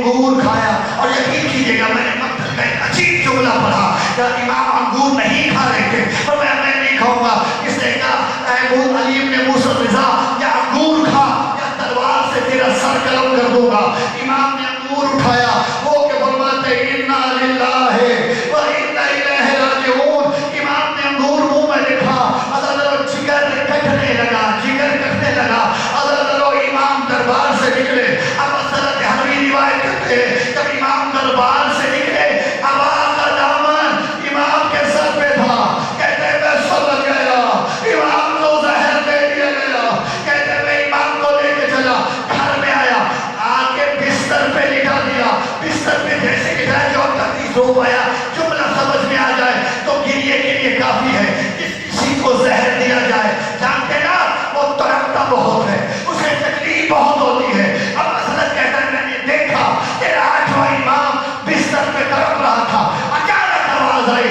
Speaker 4: अंगूर खाया। और यकीन कीजिएगा मैंने मक्तल का एक अजीब जुमला पढ़ा, क्या इमाम अंगूर नहीं खा रहे थे, पर मैं नहीं खाऊंगा। इसने कहा अली इब्न मूसा रिज़ा, या अंगूर खा या तलवार से तेरा सर कलम कर दूंगा। इमाम ने अंगूर उठाया, वो के फरमाते इन्ना लिल्लाहि व इन्ना इलैहि राजिऊन। इमाम ने अंगूर मुंह में रखा, अदर जिगर कटने लगा, जिगर कटने लगा। अदर इमाम दरबार से निकले। अब हज़रत हनवी रिवायत करते हैं जब इमाम दरबार से निकले, आवाज़ का दामन इमाम के सर पे था। कहते मैं समझ गया इमाम को जहर दे दिया गया। कहते मैं इमाम को लेके चला, घर में आया, आके बिस्तर पे लिटा दिया। बिस्तर पे जैसे लिटाया जो तकलीफ हो पाया, जुमला समझ में आ जाए तो गिरिए के लिए काफी है। किसी को जहर दिया जाए, जानते ना वो तड़पता बहुत है, उसे तकलीफ बहुत होती है। अब हज़रत कहता है मैंने देखा तेरा 8वां इमाम बिस्तर पे तड़प रहा था। अचानक आवाज आई